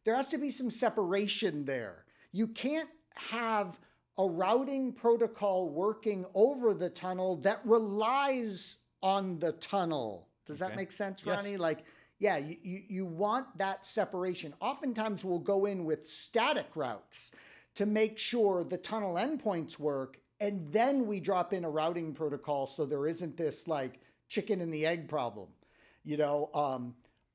there has to be some separation there. You can't have a routing protocol working over the tunnel that relies on the tunnel. Does that make sense, Ronnie? Yes. Like, yeah, you want that separation. Oftentimes we'll go in with static routes to make sure the tunnel endpoints work, and then we drop in a routing protocol so there isn't this like chicken and the egg problem. You know,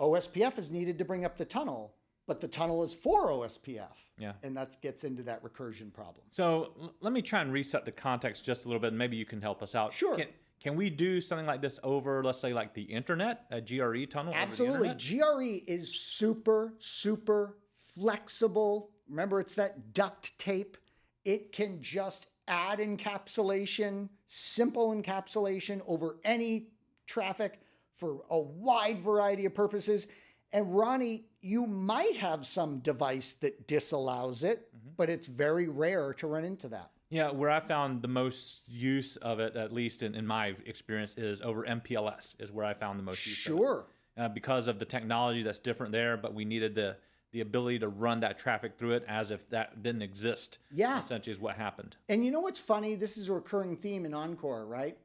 OSPF is needed to bring up the tunnel, but the tunnel is for OSPF. Yeah. And that gets into that recursion problem. So let me try and reset the context just a little bit, and maybe you can help us out. Sure. Can we do something like this over, let's say, like the internet, a GRE tunnel? Absolutely. Over the internet? GRE is super, super flexible. Remember, it's that duct tape. It can just add encapsulation, simple encapsulation over any traffic for a wide variety of purposes. And Ronnie, you might have some device that disallows it, but it's very rare to run into that. Yeah, where I found the most use of it, at least in my experience, is over MPLS, is where I found the most use Sure. of it. Because of the technology that's different there, but we needed the ability to run that traffic through it as if that didn't exist. Yeah. Essentially is what happened. And you know what's funny? This is a recurring theme in Encore, right?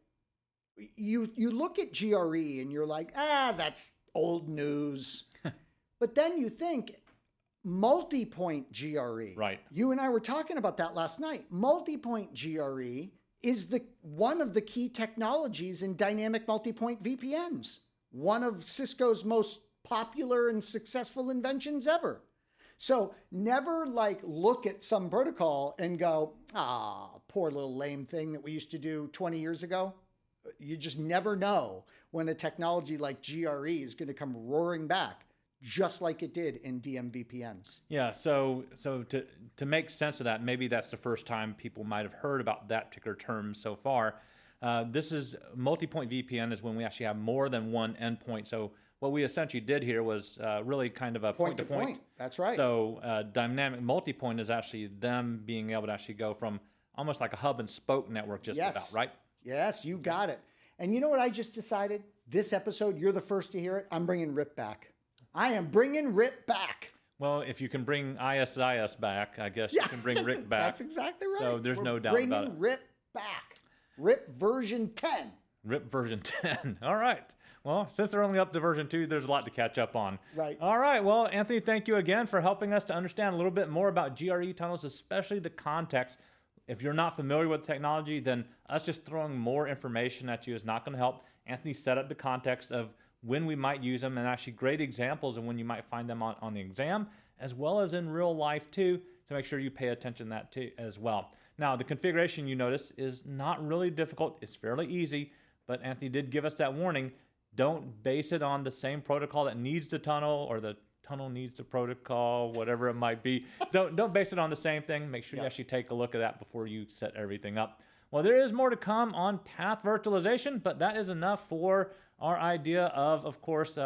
You look at GRE and you're like, that's old news. But then you think multi-point GRE. Right. You and I were talking about that last night. Multi-point GRE is one of the key technologies in dynamic multi-point VPNs. One of Cisco's most popular and successful inventions ever. So never like look at some protocol and go, poor little lame thing that we used to do 20 years ago. You just never know when a technology like GRE is going to come roaring back. just like it did in DMVPNs. Yeah, so to make sense of that, maybe that's the first time people might have heard about that particular term so far. This is multi-point VPN is when we actually have more than one endpoint. So what we essentially did here was really kind of a point-to-point. That's right. So dynamic multi-point is actually them being able to actually go from almost like a hub and spoke network just about, right? Yes, you got it. And you know what I just decided? This episode, you're the first to hear it. I'm bringing RIP back. I am bringing RIP back. Well, if you can bring ISIS back, I guess you can bring RIP back. That's exactly right. So there's no doubt about it. Bringing RIP back. RIP version 10. RIP version 10. All right. Well, since they're only up to version 2, there's a lot to catch up on. Right. All right. Well, Anthony, thank you again for helping us to understand a little bit more about GRE tunnels, especially the context. If you're not familiar with technology, then us just throwing more information at you is not going to help. Anthony set up the context of when we might use them and actually great examples of when you might find them on the exam, as well as in real life too, to make sure you pay attention to that too as well. Now, the configuration you notice is not really difficult. It's fairly easy, but Anthony did give us that warning. Don't base it on the same protocol that needs the tunnel or the tunnel needs the protocol, whatever it might be. Don't base it on the same thing. Make sure you actually take a look at that before you set everything up. Well, there is more to come on path virtualization, but that is enough for our idea of course,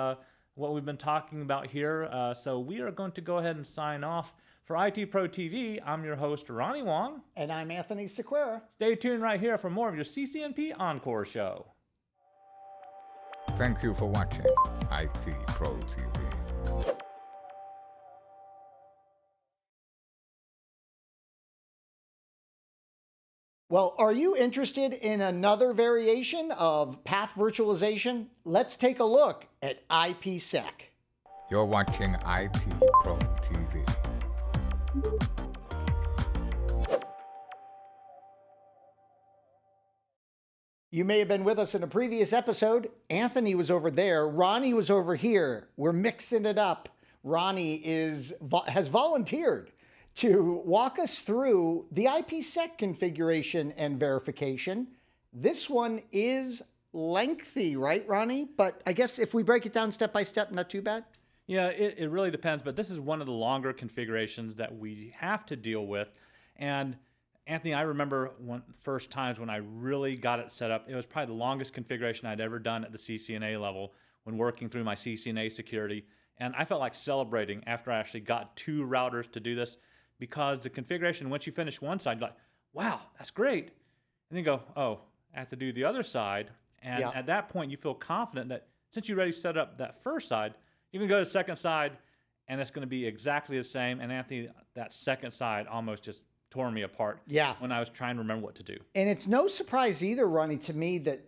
what we've been talking about here. So we are going to go ahead and sign off. For IT Pro TV, I'm your host, Ronnie Wong. And I'm Anthony Sequeira. Stay tuned right here for more of your CCNP Encore show. Thank you for watching IT Pro TV. Well, are you interested in another variation of path virtualization? Let's take a look at IPsec. You're watching IT Pro TV. You may have been with us in a previous episode. Anthony was over there. Ronnie was over here. We're mixing it up. Ronnie has volunteered to walk us through the IPsec configuration and verification. This one is lengthy, right, Ronnie? But I guess if we break it down step by step, not too bad. Yeah, it really depends, but this is one of the longer configurations that we have to deal with. And Anthony, I remember first times when I really got it set up, it was probably the longest configuration I'd ever done at the CCNA level when working through my CCNA security. And I felt like celebrating after I actually got 2 routers to do this, because the configuration, once you finish one side, you're like, wow, that's great. And then you go, oh, I have to do the other side. And at that point, you feel confident that since you already set up that first side, you can go to the second side, and it's going to be exactly the same. And Anthony, that second side almost just tore me apart when I was trying to remember what to do. And it's no surprise either, Ronnie, to me that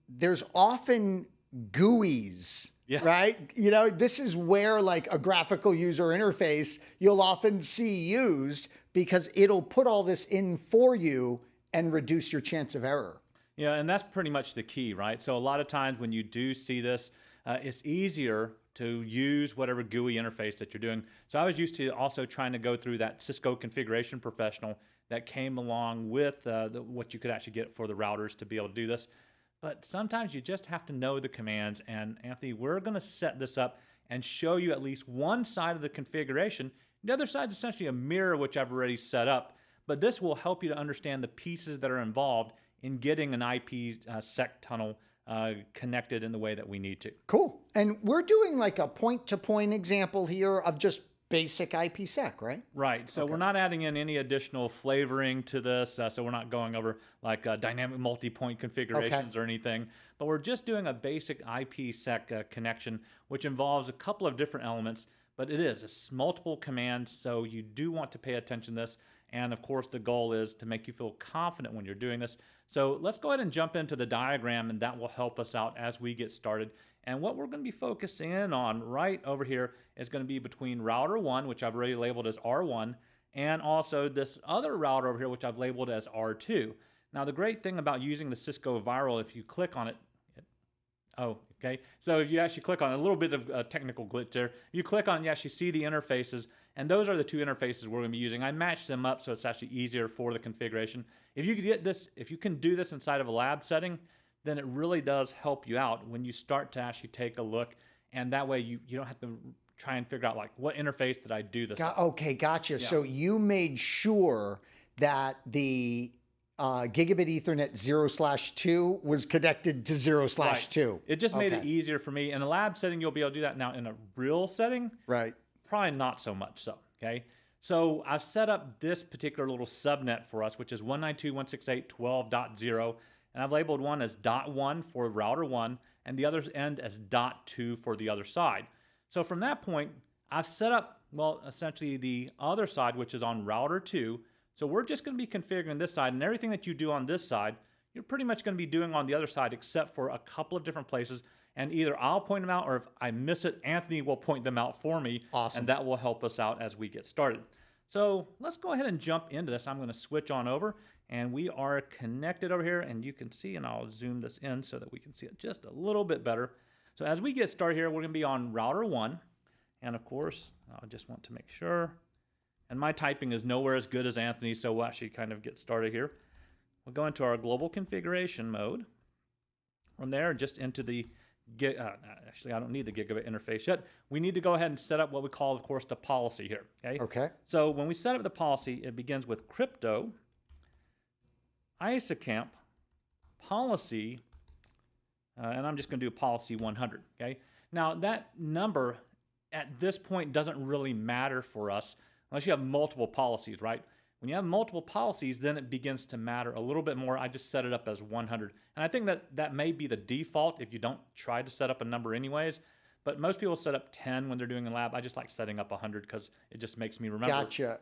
there's often GUIs, right? You know, this is where like a graphical user interface you'll often see used because it'll put all this in for you and reduce your chance of error. Yeah, and that's pretty much the key, right? So a lot of times when you do see this, it's easier to use whatever GUI interface that you're doing. So I was used to also trying to go through that Cisco Configuration Professional that came along with what you could actually get for the routers to be able to do this. But sometimes you just have to know the commands. And Anthony, we're going to set this up and show you at least one side of the configuration. The other side is essentially a mirror, which I've already set up. But this will help you to understand the pieces that are involved in getting an IPsec tunnel connected in the way that we need to. Cool. And we're doing like a point-to-point example here of just basic IPsec, right? Right. So we're not adding in any additional flavoring to this. So we're not going over like dynamic multi-point configurations or anything. But we're just doing a basic IPsec connection, which involves a couple of different elements. But it is multiple commands, so you do want to pay attention to this. And of course, the goal is to make you feel confident when you're doing this. So let's go ahead and jump into the diagram, and that will help us out as we get started. And what we're going to be focusing in on right over here is going to be between router 1, which I've already labeled as R1, and also this other router over here, which I've labeled as R2. Now, the great thing about using the Cisco Viral, if you click on it, so if you actually click on a little bit of a technical glitch there, you click on, you actually see the interfaces, and those are the 2 interfaces we're going to be using. I matched them up so it's actually easier for the configuration. If you get this, if you can do this inside of a lab setting, then it really does help you out when you start to actually take a look and that way you don't have to try and figure out like what interface did I do this on. Okay, gotcha. Yeah. So you made sure that the gigabit Ethernet 0/2 was connected to 0/2. It just made it easier for me. In a lab setting, you'll be able to do that. Now, in a real setting, Right. probably not so much so, okay? So I've set up this particular little subnet for us, which is 192.168.12.0, and I've labeled one as .1 for router 1, and the other's end as .2 for the other side. So from that point, I've set up, well, essentially the other side, which is on router 2. So we're just going to be configuring this side, and everything that you do on this side, you're pretty much going to be doing on the other side, except for a couple of different places. And either I'll point them out, or if I miss it, Anthony will point them out for me. Awesome. And that will help us out as we get started. So let's go ahead and jump into this. I'm going to switch on over, and we are connected over here, and you can see, and I'll zoom this in so that we can see it just a little bit better. So as we get started here, we're going to be on router 1. And of course, I just want to make sure. And my typing is nowhere as good as Anthony's, so we'll actually kind of get started here. We'll go into our global configuration mode. From there, just into the, actually I don't need the gigabit interface yet. We need to go ahead and set up what we call, of course, the policy here. Okay. So when we set up the policy, it begins with crypto, ISACAMP, policy, and I'm just going to do policy 100. Okay. Now that number at this point doesn't really matter for us unless you have multiple policies, right? When you have multiple policies, then it begins to matter a little bit more. I just set it up as 100. And I think that may be the default if you don't try to set up a number anyways. But most people set up 10 when they're doing a lab. I just like setting up 100 because it just makes me remember. Gotcha.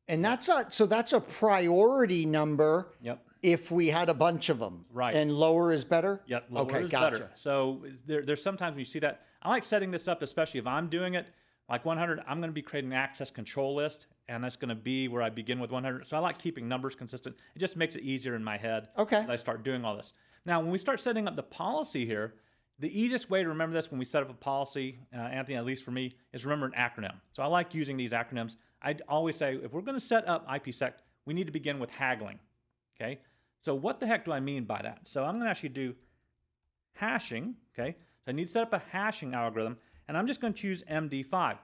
And that's a priority number. Yep. If we had a bunch of them. Right. And lower is better? Yep, lower is better. So there's sometimes when you see that, I like setting this up, especially if I'm doing it, like 100, I'm going to be creating an access control list, and that's going to be where I begin with 100. So I like keeping numbers consistent. It just makes it easier in my head as I start doing all this. Now, when we start setting up the policy here, the easiest way to remember this when we set up a policy, Anthony, at least for me, is remember an acronym. So I like using these acronyms. I always say, if we're going to set up IPsec, we need to begin with haggling. Okay. So what the heck do I mean by that? So I'm going to actually do hashing. Okay. So I need to set up a hashing algorithm, and I'm just going to choose MD5.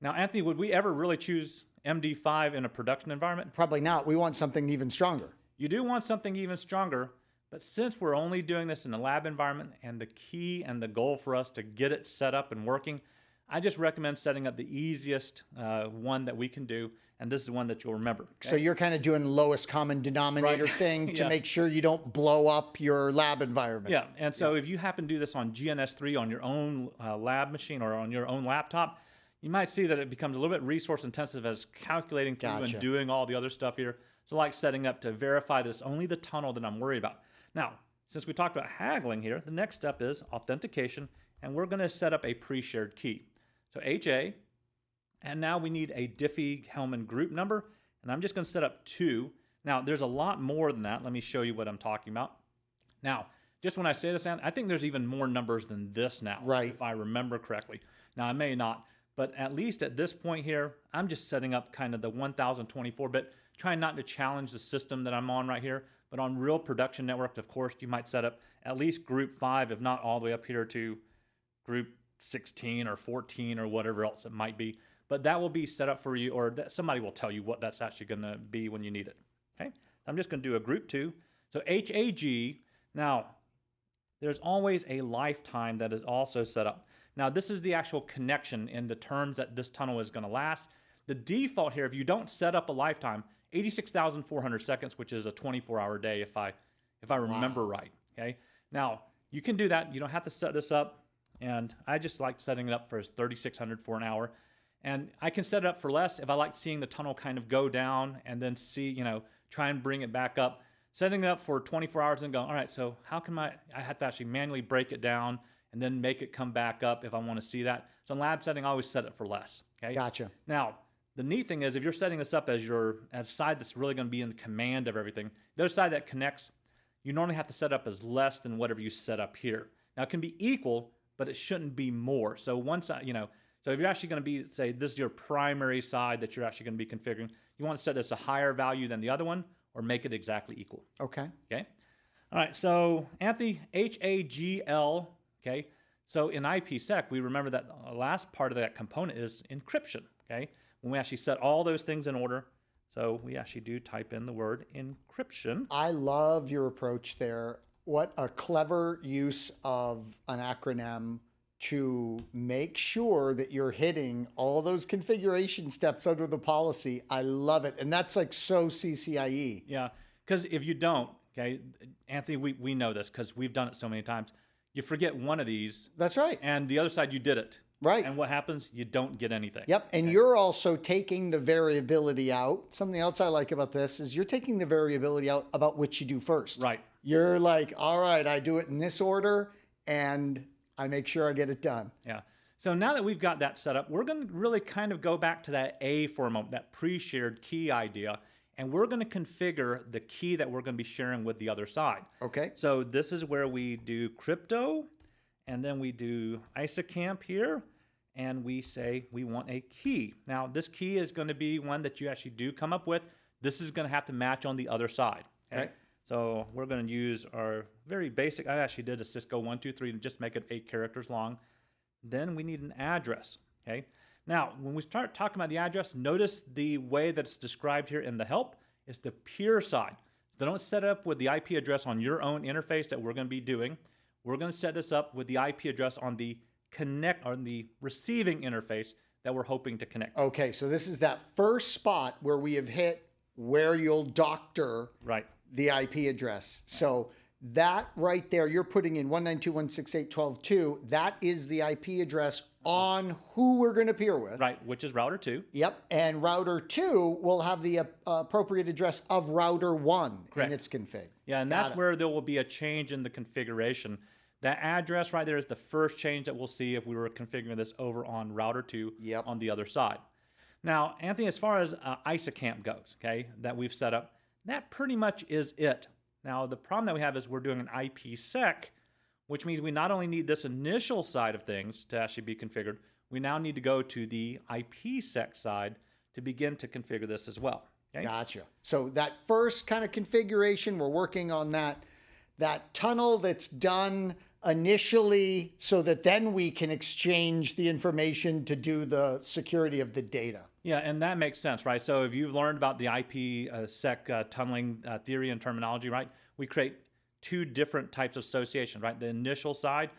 Now, Anthony, would we ever really choose MD5 in a production environment? Probably not. We want something even stronger. You do want something even stronger, but since we're only doing this in a lab environment, and the key and the goal for us to get it set up and working, I just recommend setting up the easiest one that we can do, and this is the one that you'll remember. Okay? So you're kind of doing lowest common denominator thing to make sure you don't blow up your lab environment. Yeah, and so if you happen to do this on GNS3 on your own lab machine or on your own laptop, you might see that it becomes a little bit resource intensive as calculating through and doing all the other stuff here. So like setting up to verify this only the tunnel that I'm worried about. Now, since we talked about haggling here, the next step is authentication, and we're going to set up a pre-shared key. So HA, and now we need a Diffie-Hellman group number, and I'm just going to set up 2. Now, there's a lot more than that. Let me show you what I'm talking about. Now, just when I say this, I think there's even more numbers than this now, if I remember correctly. Now, I may not, but at least at this point here, I'm just setting up kind of the 1024-bit, trying not to challenge the system that I'm on right here. But on real production networks, of course, you might set up at least group 5, if not all the way up here to group 16 or 14 or whatever else it might be. But that will be set up for you, or somebody will tell you what that's actually going to be when you need it. Okay, I'm just going to do a group 2. So HAG, now there's always a lifetime that is also set up. Now this is the actual connection in the terms that this tunnel is going to last. The default here, if you don't set up a lifetime, 86,400 seconds, which is a 24-hour day if I remember right. Okay, now you can do that. You don't have to set this up, and I just like setting it up for 3,600 for an hour. And I can set it up for less if I like seeing the tunnel kind of go down and then see, try and bring it back up. Setting it up for 24 hours and going, all right, so how can I have to actually manually break it down and then make it come back up if I want to see that. So in lab setting, I always set it for less. Okay. Gotcha. Now, the neat thing is if you're setting this up as side that's really going to be in command of everything, the other side that connects, you normally have to set up as less than whatever you set up here. Now it can be equal, but it shouldn't be more. So once so if you're actually going to be, say, this is your primary side that you're actually going to be configuring, you want to set this a higher value than the other one or make it exactly equal. Okay. Okay. All right. So Anthony, HAGL. Okay. So in IPsec, we remember that the last part of that component is encryption, okay? When we actually set all those things in order, so we actually do type in the word encryption. I love your approach there. What a clever use of an acronym to make sure that you're hitting all those configuration steps under the policy. I love it. And that's like so CCIE. Yeah, because if you don't, okay, Anthony, we know this because we've done it so many times. You forget one of these, That's right. and the other side you did it. Right. And what happens? You don't get anything. Yep. And you're also taking the variability out. Something else I like about this is you're taking the variability out about which you do first. Right. You're like, all right, I do it in this order and I make sure I get it done. Yeah. So now that we've got that set up, we're going to really kind of go back to that A for a moment, that pre-shared key idea, and we're going to configure the key that we're going to be sharing with the other side. Okay. So this is where we do crypto, and then we do ISACamp here, and we say we want a key. Now, this key is going to be one that you actually do come up with. This is going to have to match on the other side. Okay. So we're going to use our very basic, I actually did a Cisco 123 to just make it 8 characters long. Then we need an address, okay? Now, when we start talking about the address, notice the way that it's described here in the help is the peer side. So don't set it up with the IP address on your own interface that we're going to be doing. We're going to set this up with the IP address on the receiving interface that we're hoping to connect. Okay, so this is that first spot where we have hit where you'll doctor the IP address. So that right there, you're putting in 192.168.12.2. That is the IP address on who we're going to peer with. Right, which is router 2. Yep, and router 2 will have the appropriate address of router 1 in its config. Yeah, and that's where there will be a change in the configuration. That address right there is the first change that we'll see if we were configuring this over on router 2 on the other side. Now, Anthony, as far as ISACamp goes, okay, that we've set up, that pretty much is it. Now, the problem that we have is we're doing an IPsec, which means we not only need this initial side of things to actually be configured, we now need to go to the IPsec side to begin to configure this as well. Okay? Gotcha. So that first kind of configuration, we're working on that tunnel that's done initially so that then we can exchange the information to do the security of the data. Yeah, and that makes sense, right? So if you've learned about the IPsec tunneling theory and terminology, right, we create 2 different types of association, right? The initial side,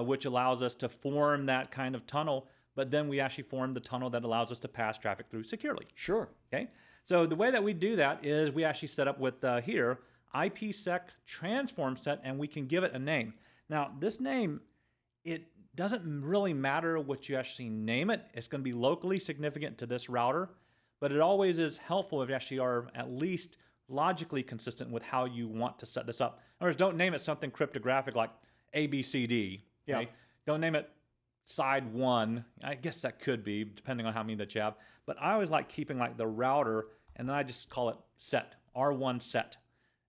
which allows us to form that kind of tunnel, but then we actually form the tunnel that allows us to pass traffic through securely. Sure. Okay. So the way that we do that is we actually set up with here IPsec transform set, and we can give it a name. Now, this name, it doesn't really matter what you actually name it. It's going to be locally significant to this router, but it always is helpful if you actually are at least logically consistent with how you want to set this up. In other words, don't name it something cryptographic like ABCD. Okay? Yeah. Don't name it side 1. I guess that could be, depending on how many that you have. But I always like keeping like the router, and then I just call it set, R1 set.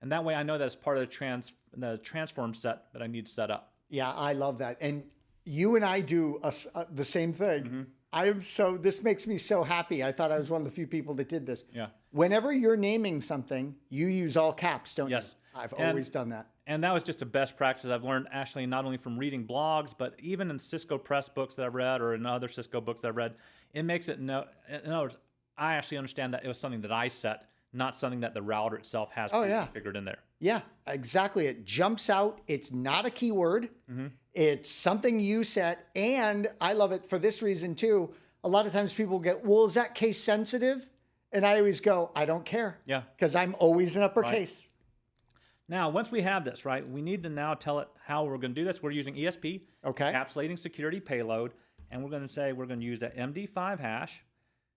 And that way I know that's part of the transform set that I need set up. Yeah, I love that. And you and I do the same thing. This makes me so happy. I thought I was one of the few people that did this. Yeah. Whenever you're naming something, you use all caps, don't you? Yes. I've always done that. And that was just a best practice I've learned actually not only from reading blogs, but even in Cisco Press books that I've read or in other Cisco books that I've read. It makes it, in other words, I actually understand that it was something that I set, not something that the router itself has configured in there. Yeah, exactly. It jumps out. It's not a keyword. It's something you set. And I love it for this reason too. A lot of times people get, well, is that case sensitive? And I always go, I don't care. Yeah. Because I'm always in uppercase. Now, once we have this, right, we need to now tell it how we're going to do this. We're using ESP, encapsulating security payload, and we're going to say we're going to use that MD5 hash,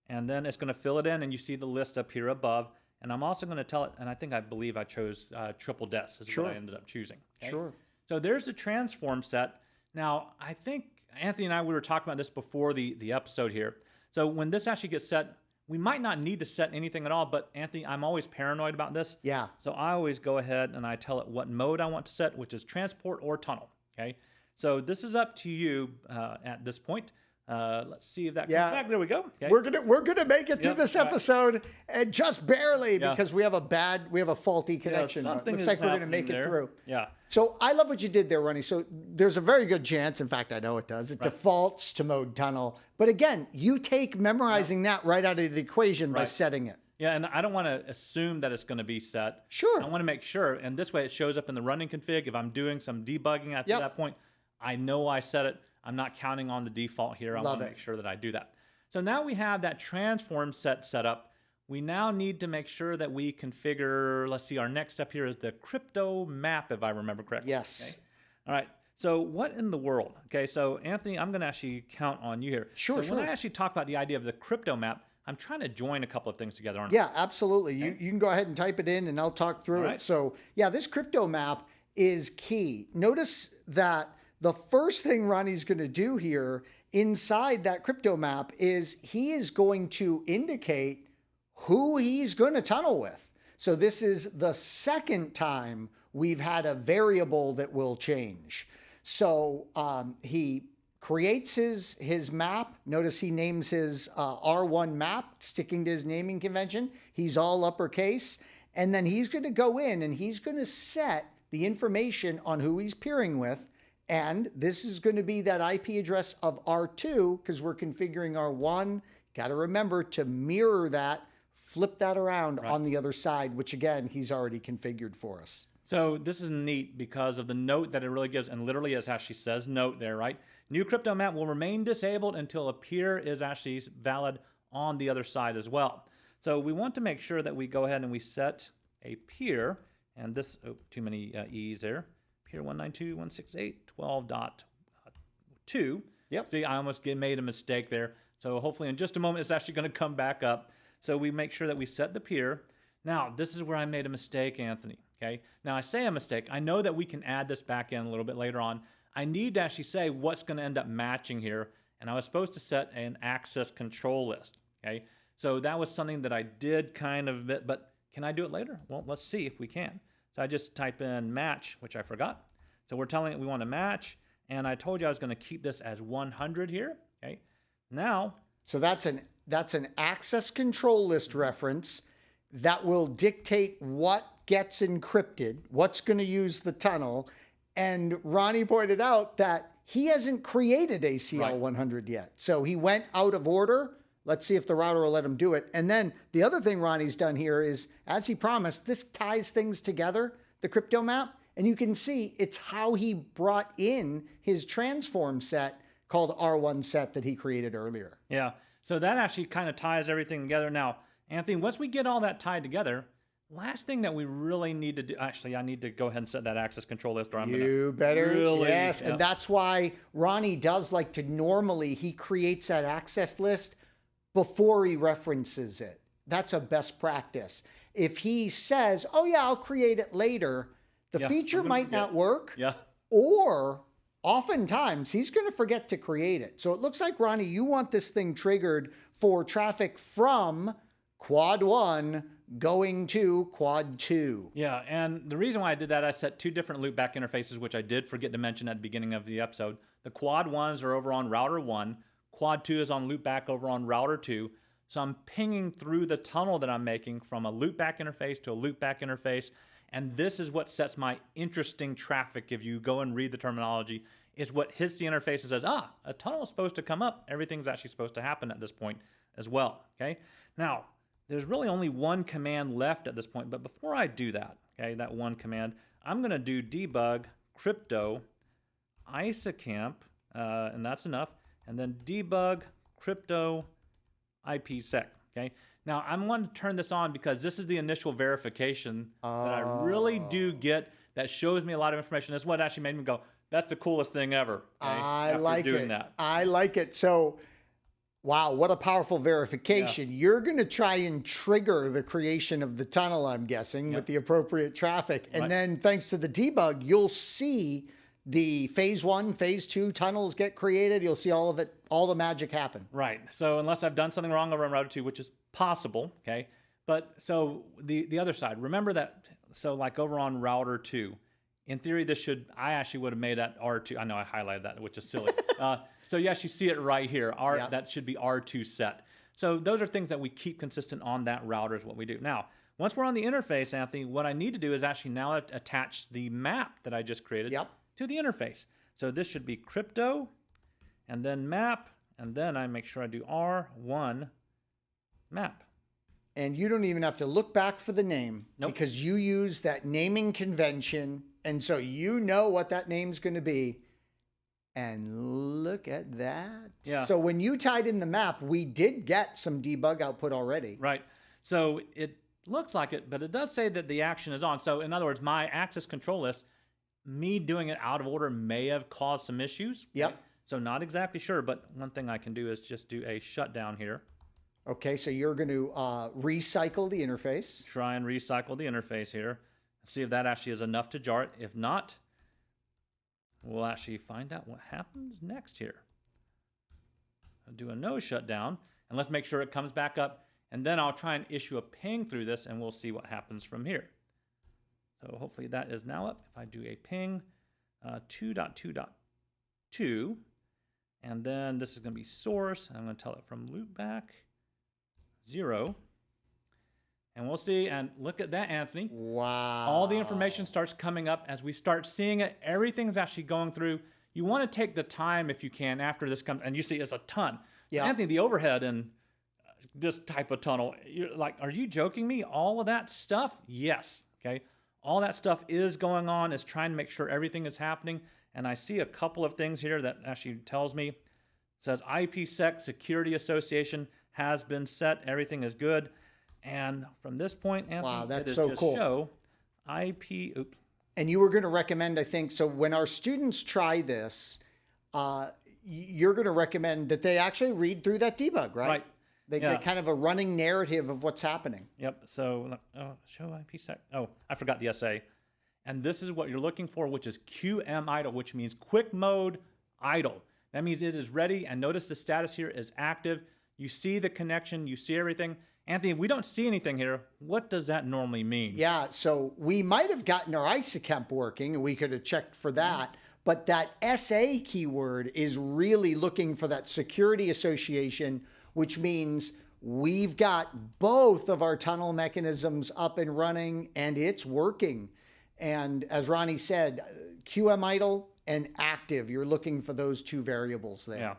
and then it's going to fill it in, and you see the list up here above. And I'm also going to tell it, and I believe I chose triple des is what I ended up choosing. Okay? Sure. So there's the transform set. Now, I think Anthony and I, we were talking about this before the episode here. So when this actually gets set, we might not need to set anything at all, but Anthony, I'm always paranoid about this. Yeah. So I always go ahead and I tell it what mode I want to set, which is transport or tunnel. Okay. So this is up to you at this point. Let's see if that comes Yeah. back. There we go. Okay. We're gonna make it through Yep, this all right. episode, and just barely Yeah. because we have a faulty Yeah, connection. something Looks is like we're gonna happening make it there. through. Yeah. So I love what you did there, Ronnie. So there's a very good chance, in fact, I know it does, it Right. defaults to mode tunnel. But again, you take memorizing that right out of the equation by Right. setting it. Yeah, and I don't want to assume that it's going to be set. Sure. I want to make sure, and this way it shows up in the running config. If I'm doing some debugging at Yep. that point, I know I set it. I'm not counting on the default here. I Love want to it. make sure that I do that. So now we have that transform set up. We now need to make sure that we configure, let's see, our next step here is the crypto map, if I remember correctly. Yes. Okay? All right. So what in the world? Okay, so Anthony, I'm going to actually count on you here. Sure, so when sure. I actually talk about the idea of the crypto map, I'm trying to join a couple of things together, aren't I? Yeah, absolutely. You can go ahead and type it in and I'll talk through All it. right. So yeah, this crypto map is key. Notice that the first thing Ronnie's going to do here inside that crypto map is he is going to indicate who he's going to tunnel with. So this is the second time we've had a variable that will change. So he creates his map. Notice he names his R1 map, sticking to his naming convention. He's all uppercase. And then he's going to go in and he's going to set the information on who he's peering with. And this is going to be that IP address of R2 because we're configuring R1. Got to remember to mirror that, flip that around Right. on the other side, which again, he's already configured for us. So this is neat because of the note that it really gives, and literally as she says note there, right? New crypto map will remain disabled until a peer is actually valid on the other side as well. So we want to make sure that we go ahead and we set a peer, and this, too many E's there, peer 192.168.12.2. Yep. See, I almost made a mistake there. So hopefully in just a moment, it's actually going to come back up. So we make sure that we set the peer. Now, this is where I made a mistake, Anthony. Okay. Now I say a mistake. I know that we can add this back in a little bit later on. I need to actually say what's going to end up matching here. And I was supposed to set an access control list. Okay. So that was something that I did kind of, but can I do it later? Well, let's see if we can. So I just type in match, which I forgot. So we're telling it we want to match. And I told you I was going to keep this as 100 here. Okay. Now. So that's an access control list reference that will dictate what gets encrypted, what's going to use the tunnel. And Ronnie pointed out that he hasn't created ACL 100 yet. So he went out of order. Let's see if the router will let him do it. And then the other thing Ronnie's done here is, as he promised, this ties things together, the crypto map. And you can see it's how he brought in his transform set called R1 set that he created earlier. Yeah. So that actually kind of ties everything together. Now, Anthony, once we get all that tied together, last thing that we really need to do, actually, I need to go ahead and set that access control list, or I'm going to You better, really, yes. yeah. And that's why Ronnie does like to normally, he creates that access list before he references it. That's a best practice. If he says, oh yeah, I'll create it later, the Yeah, feature I'm gonna might forget. not work, Yeah. or oftentimes he's going to forget to create it. So it looks like, Ronnie, you want this thing triggered for traffic from quad 1 going to quad 2. Yeah, and the reason why I did that, I set two different loopback interfaces, which I did forget to mention at the beginning of the episode. The quad 1s are over on router 1. Quad 2 is on loopback over on router 2. So I'm pinging through the tunnel that I'm making from a loopback interface to a loopback interface. And this is what sets my interesting traffic. If you go and read the terminology, is what hits the interface and says, a tunnel is supposed to come up. Everything's actually supposed to happen at this point as well. Okay. Now, there's really only one command left at this point. But before I do that, okay, that one command, I'm going to do debug crypto isocamp, and that's enough. And then debug crypto IPsec. Okay. Now I'm going to turn this on because this is the initial verification that I really do get that shows me a lot of information. That's what actually made me go, that's the coolest thing ever. Okay, I after like doing it. that. I like it. So, wow, what a powerful verification. You're going to try and trigger the creation of the tunnel, I'm guessing, with the appropriate traffic. And Right. then thanks to the debug, you'll see the phase 1, phase 2 tunnels get created. You'll see all of it, all the magic happen. Right. So unless I've done something wrong over on router 2, which is possible, okay? But so the other side, remember that, so like over on router 2, in theory, this should, I actually would have made that R2. I know I highlighted that, which is silly. So you actually see it right here. Yeah. That should be R2 set. So those are things that we keep consistent on that router is what we do. Now, once we're on the interface, Anthony, what I need to do is actually now attach the map that I just created to the interface. So this should be crypto, and then map, and then I make sure I do R1 map. And you don't even have to look back for the name because you use that naming convention. And so you know what that name's going to be. And look at that. Yeah. So when you tied in the map, we did get some debug output already. Right. So it looks like it, but it does say that the action is on. So in other words, my access control list, me doing it out of order may have caused some issues. Yep. Right? So not exactly sure, but one thing I can do is just do a shutdown here. Okay, so you're going to recycle the interface. Try and recycle the interface here. See if that actually is enough to jar it. If not, we'll actually find out what happens next here. I'll do a no shutdown, and let's make sure it comes back up, and then I'll try and issue a ping through this, and we'll see what happens from here. So hopefully that is now up. If I do a ping 2.2.2, and then this is going to be source. I'm going to tell it from loopback 0. And we'll see, and look at that, Anthony. Wow. All the information starts coming up as we start seeing it. Everything's actually going through. You want to take the time if you can after this comes, and you see it's a ton. Yeah. So Anthony, the overhead in this type of tunnel, you're like, are you joking me? All of that stuff? Yes. Okay. All that stuff is going on, is trying to make sure everything is happening. And I see a couple of things here that actually tells me. It says IPsec Security Association has been set. Everything is good. And from this point, Anthony, wow, that's it is so just cool. Show IP. Oops. And you were going to recommend, I think, so when our students try this, you're going to recommend that they actually read through that debug, right? Right. They get kind of a running narrative of what's happening. Yep. So show IPsec. Oh, I forgot the SA. And this is what you're looking for, which is QM idle, which means quick mode idle. That means it is ready. And notice the status here is active. You see the connection. You see everything. Anthony, we don't see anything here. What does that normally mean? Yeah, so we might have gotten our ISACEMP working, and we could have checked for that. But that SA keyword is really looking for that security association, which means we've got both of our tunnel mechanisms up and running, and it's working. And as Ronnie said, QM idle and active. You're looking for those two variables there. Yeah.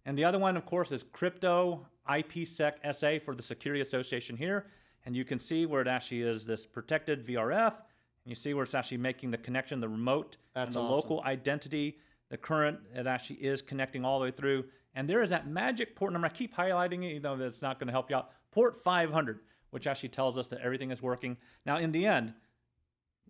And the other one, of course, is crypto IPsec SA for the Security Association here. And you can see where it actually is this protected VRF. And you see where it's actually making the connection, the remote, and the local identity. The current, it actually is connecting all the way through. And there is that magic port number. I keep highlighting it, even though that's not going to help you out. Port 500, which actually tells us that everything is working. Now, in the end,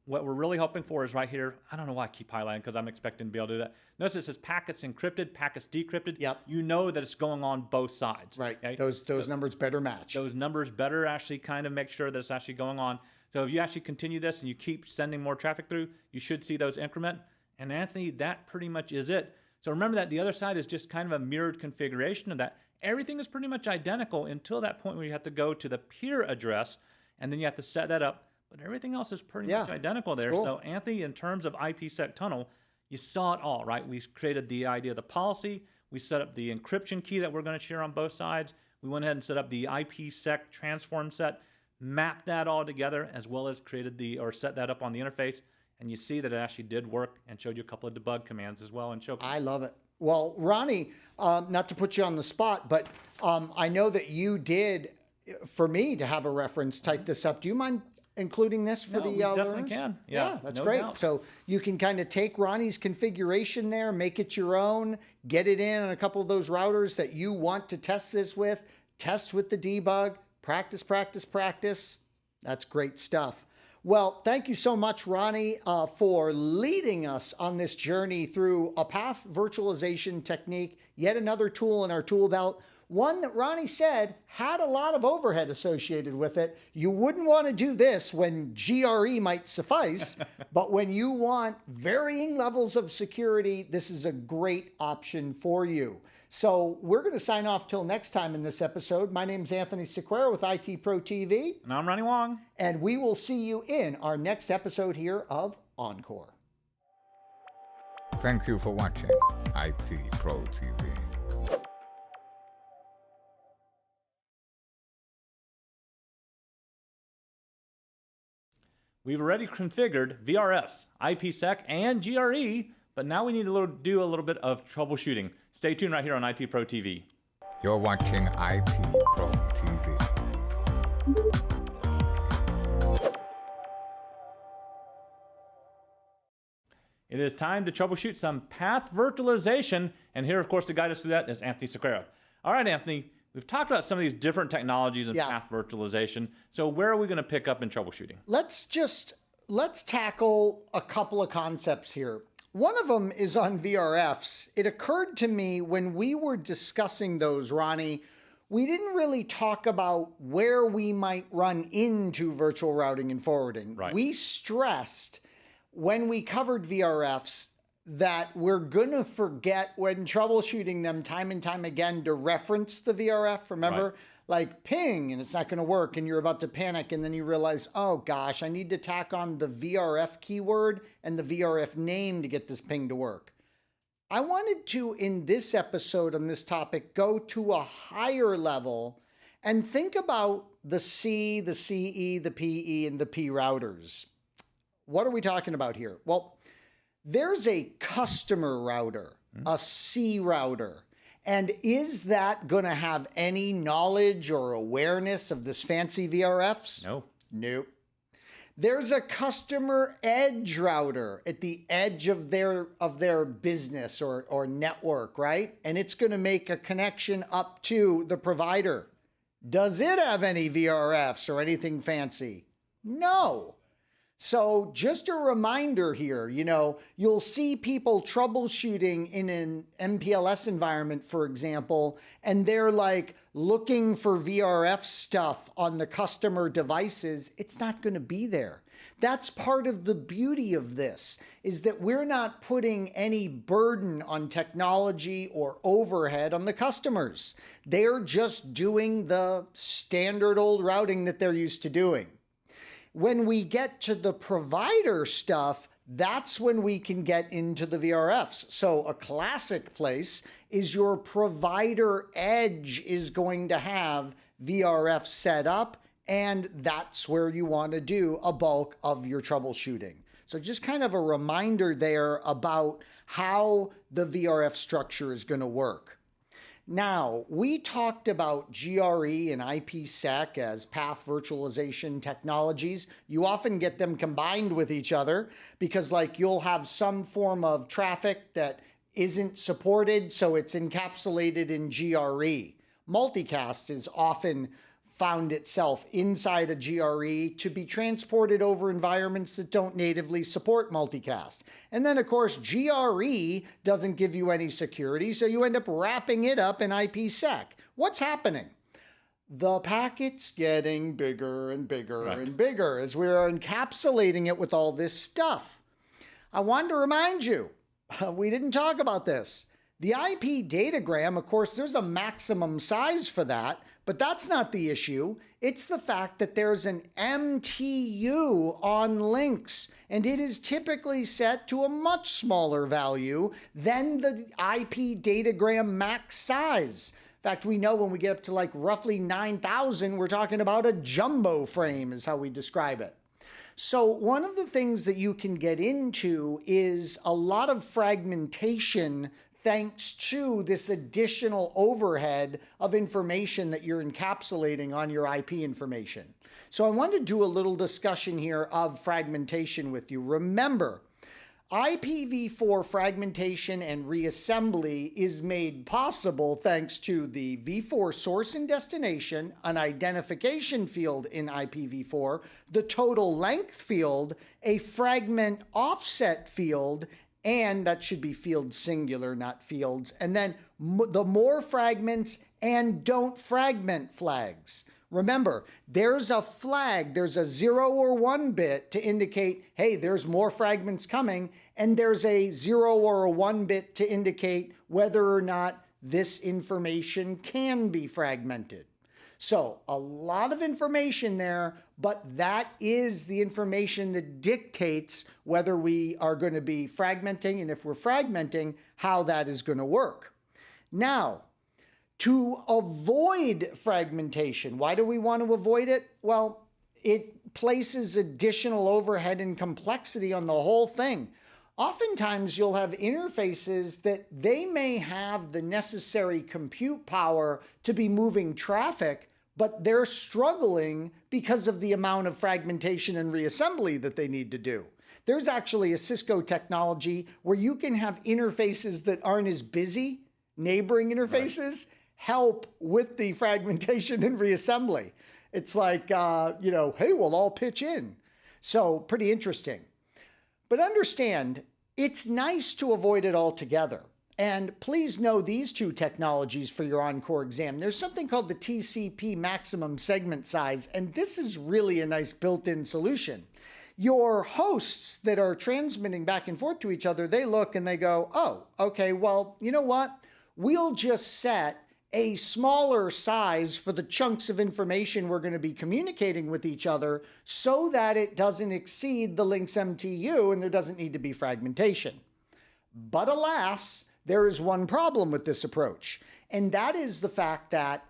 what we're really hoping for is right here. I don't know why I keep highlighting because I'm expecting to be able to do that. Notice it says packets encrypted, packets decrypted. Yep. You know that it's going on both sides. Right. Okay? Those numbers better match. Those numbers better actually kind of make sure that it's actually going on. So if you actually continue this and you keep sending more traffic through, you should see those increment. And Anthony, that pretty much is it. So remember that the other side is just kind of a mirrored configuration of that. Everything is pretty much identical until that point where you have to go to the peer address, and then you have to set that up. But everything else is pretty much identical there. Cool. So Anthony, in terms of IPsec tunnel, you saw it all, right? We created the idea of the policy. We set up the encryption key that we're going to share on both sides. We went ahead and set up the IPsec transform set, mapped that all together, as well as set that up on the interface. And you see that it actually did work, and showed you a couple of debug commands as well. And I love it. Well, Ronnie, not to put you on the spot, but I know that you did, for me to have a reference, type this up. Do you mind including this for the we definitely learners? can. Yeah, that's no great. doubt. So you can kind of take Ronnie's configuration there, make it your own, get it in on a couple of those routers that you want to test this with, test with the debug, practice, practice, practice. That's great stuff. Well, thank you so much, Ronnie, for leading us on this journey through a path virtualization technique, yet another tool in our tool belt. One that Ronnie said had a lot of overhead associated with it. You wouldn't want to do this when GRE might suffice, but when you want varying levels of security, this is a great option for you. So we're going to sign off till next time in this episode. My name's Anthony Sequeira with IT Pro TV. And I'm Ronnie Wong. And we will see you in our next episode here of Encore. Thank you for watching IT Pro TV. We've already configured VRFs, IPsec, and GRE, but now we need to do a little bit of troubleshooting. Stay tuned right here on IT Pro TV. You're watching IT Pro TV. It is time to troubleshoot some path virtualization, and here, of course, to guide us through that is Anthony Sequeira. All right, Anthony, we've talked about some of these different technologies in path virtualization. So where are we going to pick up in troubleshooting? Let's tackle a couple of concepts here. One of them is on VRFs. It occurred to me when we were discussing those, Ronnie, we didn't really talk about where we might run into virtual routing and forwarding. Right. We stressed when we covered VRFs that we're going to forget when troubleshooting them time and time again to reference the VRF. Remember? Right. Like ping and it's not going to work and you're about to panic and then you realize, oh gosh, I need to tack on the VRF keyword and the VRF name to get this ping to work. I wanted to, in this episode on this topic, go to a higher level and think about the C, the CE, the PE, and the P routers. What are we talking about here? Well, there's a customer router, a C router. And is that going to have any knowledge or awareness of this fancy VRFs? No. Nope. There's a customer edge router at the edge of their business or network, right? And it's going to make a connection up to the provider. Does it have any VRFs or anything fancy? No. So just a reminder here, you'll see people troubleshooting in an MPLS environment, for example, and they're like looking for VRF stuff on the customer devices. It's not going to be there. That's part of the beauty of this, is that we're not putting any burden on technology or overhead on the customers. They're just doing the standard old routing that they're used to doing. When we get to the provider stuff, that's when we can get into the VRFs. So a classic place is your provider edge is going to have VRF set up, and that's where you want to do a bulk of your troubleshooting. So just kind of a reminder there about how the VRF structure is going to work. Now, we talked about GRE and IPsec as path virtualization technologies. You often get them combined with each other because you'll have some form of traffic that isn't supported, so it's encapsulated in GRE. Multicast is often found itself inside a GRE to be transported over environments that don't natively support multicast. And then, of course, GRE doesn't give you any security, so you end up wrapping it up in IPsec. What's happening? The packet's getting bigger and bigger and bigger as we're encapsulating it with all this stuff. I wanted to remind you, we didn't talk about this. The IP datagram, of course, there's a maximum size for that, but that's not the issue. It's the fact that there's an MTU on links, and it is typically set to a much smaller value than the IP datagram max size. In fact, we know when we get up to roughly 9,000, we're talking about a jumbo frame is how we describe it. So one of the things that you can get into is a lot of fragmentation thanks to this additional overhead of information that you're encapsulating on your IP information. So I want to do a little discussion here of fragmentation with you. Remember, IPv4 fragmentation and reassembly is made possible thanks to the v4 source and destination, an identification field in IPv4, the total length field, a fragment offset field, and that should be field singular, not fields. And then the more fragments and don't fragment flags. Remember, there's a flag, there's a 0 or 1 bit to indicate, hey, there's more fragments coming, and there's a 0 or a 1 bit to indicate whether or not this information can be fragmented. So a lot of information there, but that is the information that dictates whether we are going to be fragmenting, and if we're fragmenting, how that is going to work. Now, to avoid fragmentation, why do we want to avoid it? Well, it places additional overhead and complexity on the whole thing. Oftentimes, you'll have interfaces that they may have the necessary compute power to be moving traffic, but they're struggling because of the amount of fragmentation and reassembly that they need to do. There's actually a Cisco technology where you can have interfaces that aren't as busy, neighboring interfaces, help with the fragmentation and reassembly. It's like, hey, we'll all pitch in. So pretty interesting. But understand, it's nice to avoid it altogether. And please know these two technologies for your Encore exam. There's something called the TCP maximum segment size, and this is really a nice built-in solution. Your hosts that are transmitting back and forth to each other, they look and they go, oh, okay, well, you know what? We'll just set a smaller size for the chunks of information we're going to be communicating with each other so that it doesn't exceed the link's MTU and there doesn't need to be fragmentation. But alas, there is one problem with this approach, and that is the fact that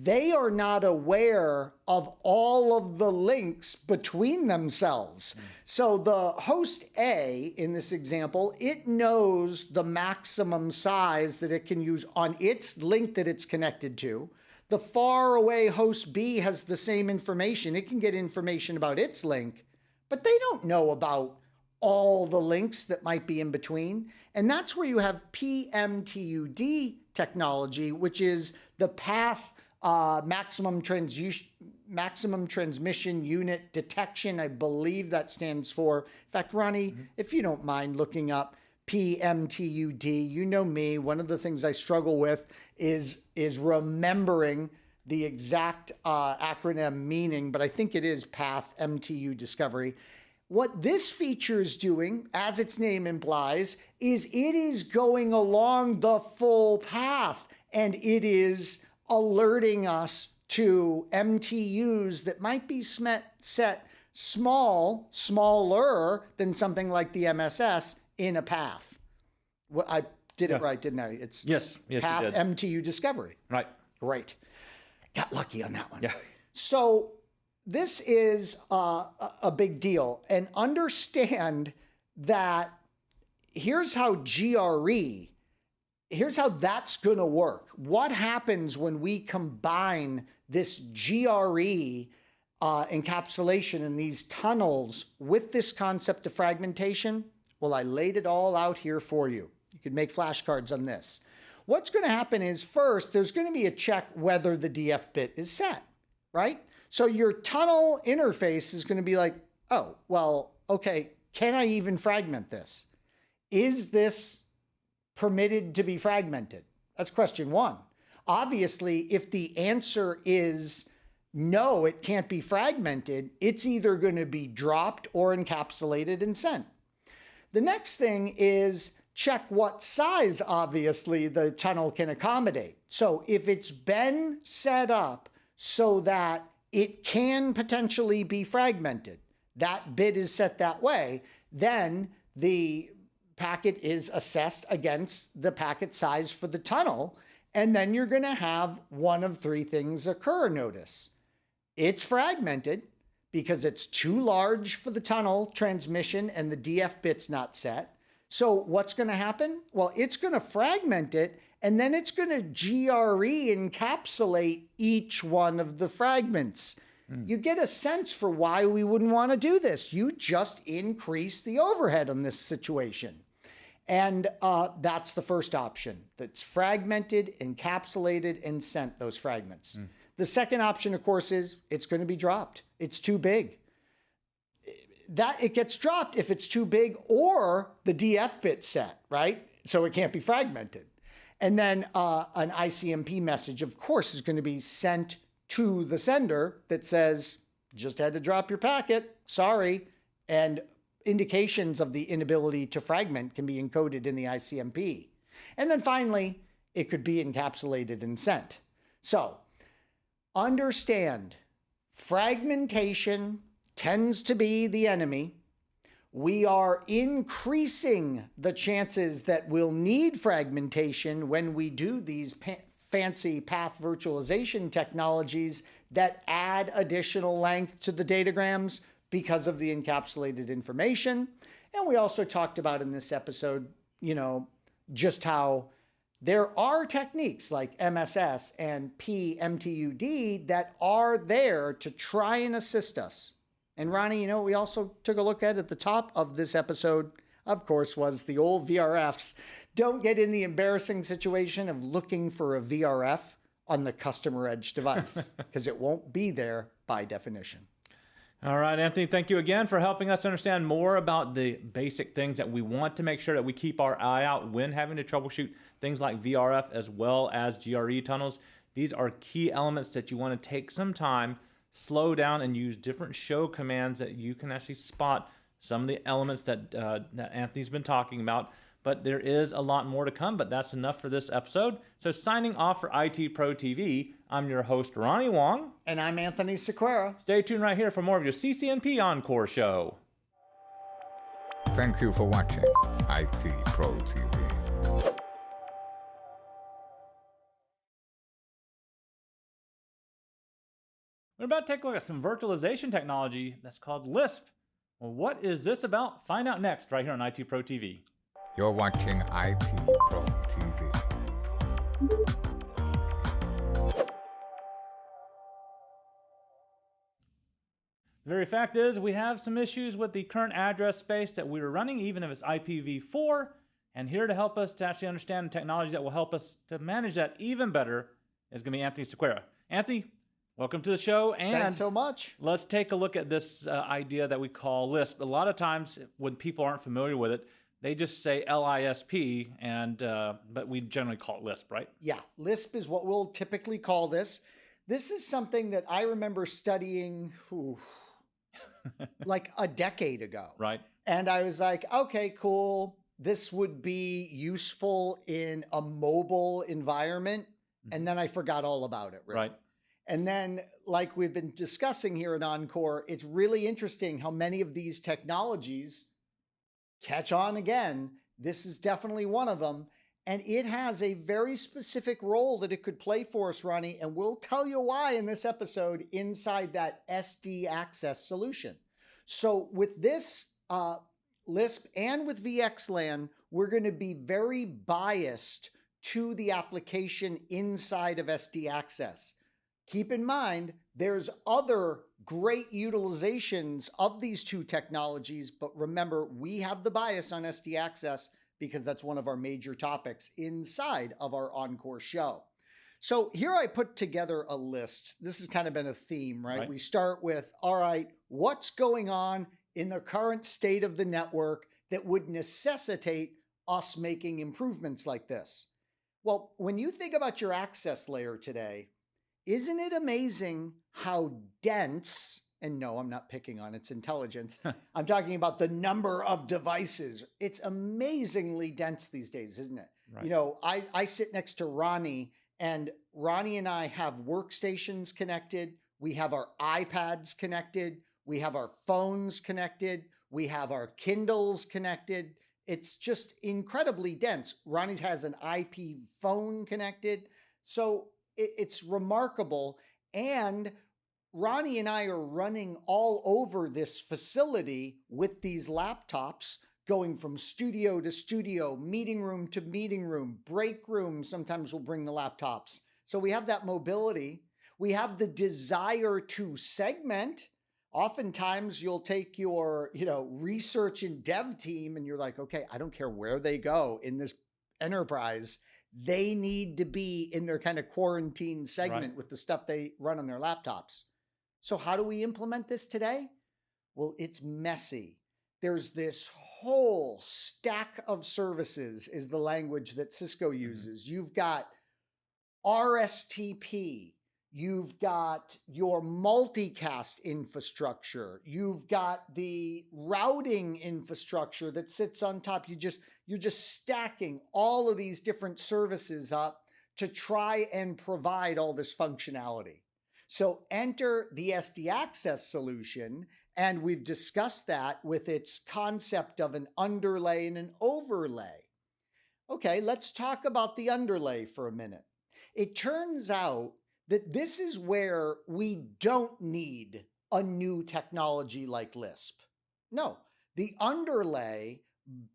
they are not aware of all of the links between themselves. So the host A, in this example, it knows the maximum size that it can use on its link that it's connected to. The far away host B has the same information. It can get information about its link, but they don't know about all the links that might be in between. And that's where you have PMTUD technology, which is the path maximum transmission unit detection. I believe that stands for. In fact, Ronnie, if you don't mind looking up PMTUD, you know me. One of the things I struggle with is remembering the exact acronym meaning, but I think it is Path MTU Discovery. What this feature is doing, as its name implies, is it is going along the full path, and it is alerting us to MTUs that might be set smaller than something like the MSS in a path. Well, I did it right, didn't I? It's yes, path you did. MTU discovery. Right. Great. Got lucky on that one. Yeah. So this is a big deal. And understand that here's how here's how that's going to work. What happens when we combine this GRE encapsulation in these tunnels with this concept of fragmentation? Well, I laid it all out here for you. You could make flashcards on this. What's going to happen is first, there's going to be a check whether the DF bit is set, right? So your tunnel interface is going to be like, oh, well, okay, can I even fragment this? Is this permitted to be fragmented? That's question one. Obviously, if the answer is no, it can't be fragmented, it's either going to be dropped or encapsulated and sent. The next thing is check what size, obviously, the tunnel can accommodate. So if it's been set up so that it can potentially be fragmented, that bit is set that way, then the packet is assessed against the packet size for the tunnel, and then you're going to have one of three things occur, notice. It's fragmented because it's too large for the tunnel transmission and the DF bit's not set. So what's going to happen? Well, it's going to fragment it, and then it's going to GRE encapsulate each one of the fragments. You get a sense for why we wouldn't want to do this. You just increase the overhead on this situation. And that's the first option. That's fragmented, encapsulated, and sent those fragments. The second option, of course, is it's going to be dropped. It's too big. That it gets dropped if it's too big or the DF bit set, right? So it can't be fragmented. And then an ICMP message, of course, is going to be sent to the sender that says, just had to drop your packet, sorry. And indications of the inability to fragment can be encoded in the ICMP. And then finally, it could be encapsulated and sent. So Understand, fragmentation tends to be the enemy. We are increasing the chances that we'll need fragmentation when we do these fancy path virtualization technologies that add additional length to the datagrams because of the encapsulated information. And we also talked about in this episode, just how there are techniques like MSS and PMTUD that are there to try and assist us. And Ronnie, we also took a look at the top of this episode, of course, was the old VRFs. Don't get in the embarrassing situation of looking for a VRF on the customer edge device, because it won't be there by definition. All right, Anthony, thank you again for helping us understand more about the basic things that we want to make sure that we keep our eye out when having to troubleshoot things like VRF as well as GRE tunnels. These are key elements that you want to take some time, slow down, and use different show commands that you can actually spot some of the elements that Anthony's been talking about. But there is a lot more to come, but that's enough for this episode. So signing off for IT Pro TV, I'm your host, Ronnie Wong. And I'm Anthony Sequeira. Stay tuned right here for more of your CCNP Encore show. Thank you for watching IT Pro TV. We're about to take a look at some virtualization technology that's called Lisp. Well, what is this about? Find out next right here on IT Pro TV. You're watching IT Pro TV. The very fact is we have some issues with the current address space that we were running, even if it's IPv4. And here to help us to actually understand the technology that will help us to manage that even better is going to be Anthony Sequeira. Anthony, welcome to the show. And thanks so much. Let's take a look at this idea that we call Lisp. A lot of times when people aren't familiar with it, they just say LISP, but we generally call it Lisp, right? Yeah, Lisp is what we'll typically call this. This is something that I remember studying like a decade ago. Right. And I was like, okay, cool. This would be useful in a mobile environment. Mm-hmm. And then I forgot all about it. Really. Right. And then, like we've been discussing here at Encore, it's really interesting how many of these technologies catch on again. This is definitely one of them. And it has a very specific role that it could play for us, Ronnie. And we'll tell you why in this episode inside that SD access solution. So with this Lisp and with VXLAN, we're going to be very biased to the application inside of SD access. Keep in mind, there's other great utilizations of these two technologies, but remember, we have the bias on SD access because that's one of our major topics inside of our Encore show. So here I put together a list. This has kind of been a theme, right? We start with, all right, what's going on in the current state of the network that would necessitate us making improvements like this? Well, when you think about your access layer today, isn't it amazing how dense, and no, I'm not picking on its intelligence. I'm talking about the number of devices. It's amazingly dense these days, isn't it? Right. I sit next to Ronnie, and Ronnie and I have workstations connected. We have our iPads connected. We have our phones connected. We have our Kindles connected. It's just incredibly dense. Ronnie has an IP phone connected. So it's remarkable. And Ronnie and I are running all over this facility with these laptops, going from studio to studio, meeting room to meeting room, break room. Sometimes we'll bring the laptops. So we have that mobility. We have the desire to segment. Oftentimes you'll take your, research and dev team and you're like, okay, I don't care where they go in this enterprise. They need to be in their kind of quarantine segment with the stuff they run on their laptops. So how do we implement this today? Well, it's messy. There's this whole stack of services is the language that Cisco uses. You've got RSTP. You've got your multicast infrastructure. You've got the routing infrastructure that sits on top. You're just stacking all of these different services up to try and provide all this functionality. So enter the SD access solution, and we've discussed that with its concept of an underlay and an overlay. Okay, let's talk about the underlay for a minute. It turns out that this is where we don't need a new technology like Lisp. No, the underlay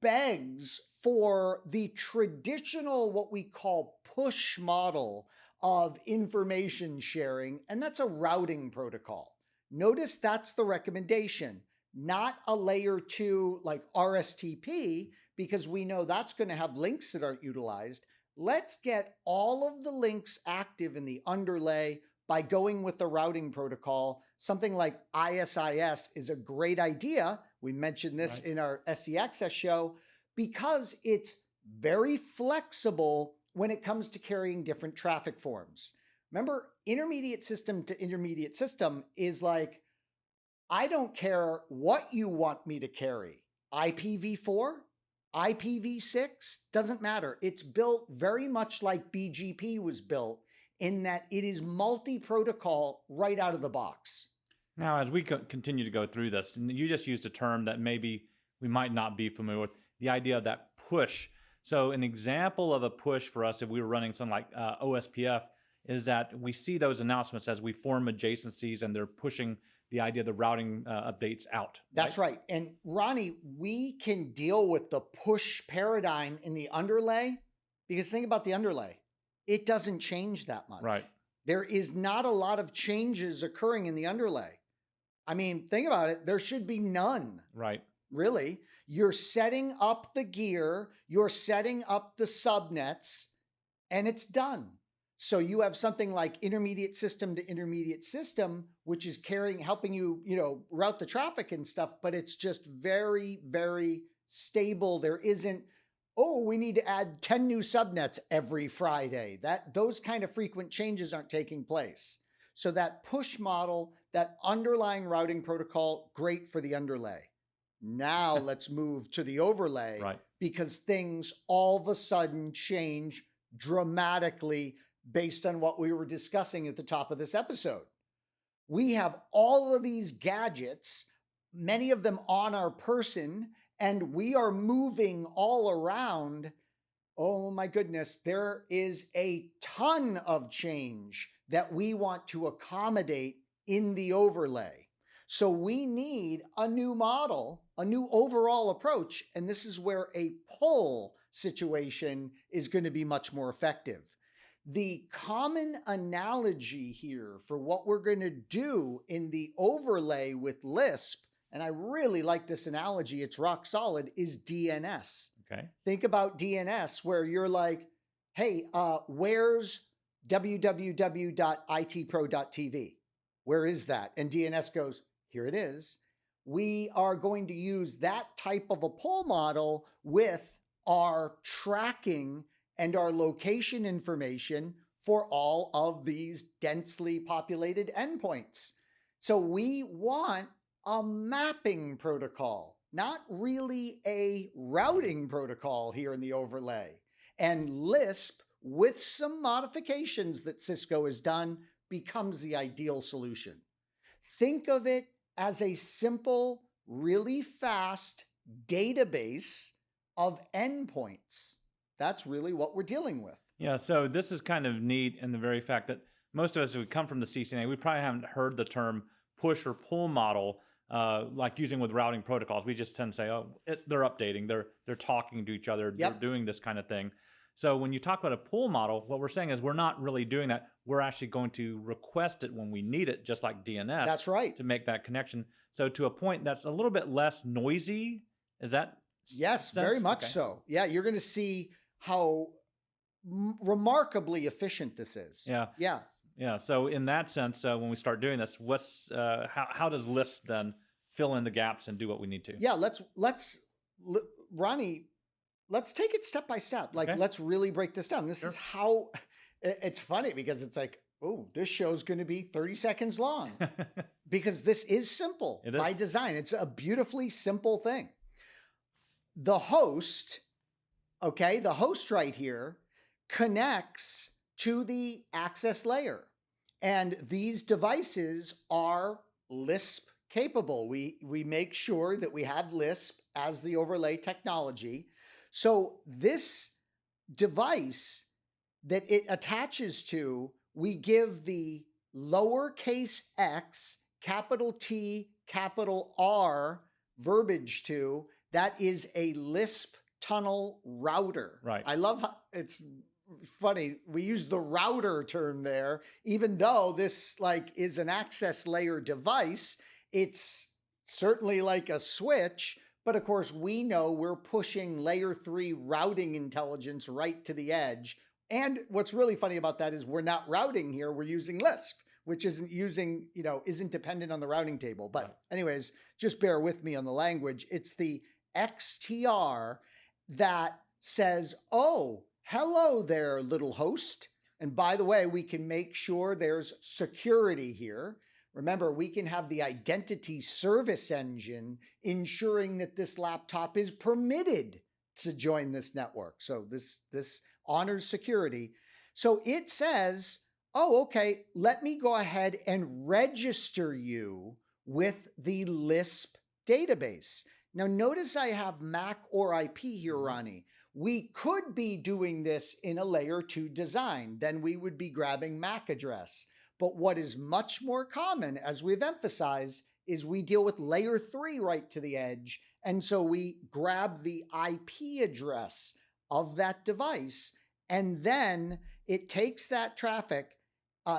begs for the traditional, what we call push model of information sharing, and that's a routing protocol. Notice that's the recommendation, not a layer 2 like RSTP, because we know that's going to have links that aren't utilized. Let's get all of the links active in the underlay by going with the routing protocol. Something like ISIS is a great idea. We mentioned this in our SD Access show because it's very flexible when it comes to carrying different traffic forms. Remember, intermediate system to intermediate system is like, I don't care what you want me to carry. IPv4, IPv6, doesn't matter. It's built very much like BGP was built in that it is multi-protocol right out of the box. Now, as we continue to go through this, and you just used a term that maybe we might not be familiar with, the idea of that push. So an example of a push for us, if we were running something like OSPF, is that we see those announcements as we form adjacencies and they're pushing the idea of the routing updates out. That's right. And Ronnie, we can deal with the push paradigm in the underlay because think about the underlay. It doesn't change that much. Right. There is not a lot of changes occurring in the underlay. I mean, think about it. There should be none. Right. Really. You're setting up the gear, you're setting up the subnets, and it's done. So you have something like intermediate system to intermediate system, which is helping you, route the traffic and stuff, but it's just very, very stable. There isn't, we need to add 10 new subnets every Friday. Those kind of frequent changes aren't taking place. So that push model, that underlying routing protocol, great for the underlay. Now let's move to the overlay, right, because things all of a sudden change dramatically based on what we were discussing at the top of this episode. We have all of these gadgets, many of them on our person, and we are moving all around. Oh my goodness, there is a ton of change that we want to accommodate in the overlay. So we need a new model, a new overall approach, and this is where a pull situation is going to be much more effective. The common analogy here for what we're going to do in the overlay with Lisp, and I really like this analogy, it's rock solid, is DNS. Okay. Think about DNS where you're like, hey, where's www.itpro.tv? Where is that? And DNS goes, here it is. We are going to use that type of a pull model with our tracking and our location information for all of these densely populated endpoints. So we want a mapping protocol, not really a routing protocol here in the overlay. And Lisp, with some modifications that Cisco has done, becomes the ideal solution. Think of it as a simple, really fast database of endpoints. That's really what we're dealing with. Yeah, so this is kind of neat in the very fact that most of us who come from the CCNA, we probably haven't heard the term push or pull model like using with routing protocols. We just tend to say, they're updating, they're talking to each other, They're doing this kind of thing. So when you talk about a pull model, what we're saying is we're not really doing that. We're actually going to request it when we need it, just like DNS. That's right. To make that connection. So to a point that's a little bit less noisy. Is that? Yes, very much so. Yeah, you're going to see how remarkably efficient this is. Yeah. Yeah. Yeah. So in that sense, when we start doing this, how does Lisp then fill in the gaps and do what we need to? Yeah. Ronnie, let's take it step by step. Let's really break this down. This is how. It's funny because it's like, this show's going to be 30 seconds long because this is simple by design. It's a beautifully simple thing. The host right here connects to the access layer. And these devices are Lisp capable. We make sure that we have Lisp as the overlay technology. So this device that it attaches to, we give the lowercase x, capital T, capital R verbiage to. That is a Lisp tunnel router. Right. I love how it's funny. We use the router term there, even though this is an access layer device. It's certainly like a switch, but of course we know we're pushing layer 3 routing intelligence right to the edge. And what's really funny about that is we're not routing here, we're using Lisp, which isn't dependent on the routing table. But anyways, just bear with me on the language. It's the XTR that says, oh, hello there, little host. And by the way, we can make sure there's security here. Remember, we can have the identity service engine ensuring that this laptop is permitted to join this network. So this honors security. So it says, oh, okay, let me go ahead and register you with the Lisp database. Now, notice I have MAC or IP here, Ronnie. We could be doing this in a layer 2 design. Then we would be grabbing MAC address. But what is much more common, as we've emphasized, is we deal with layer 3 right to the edge. And so we grab the IP address of that device, and then it takes that traffic,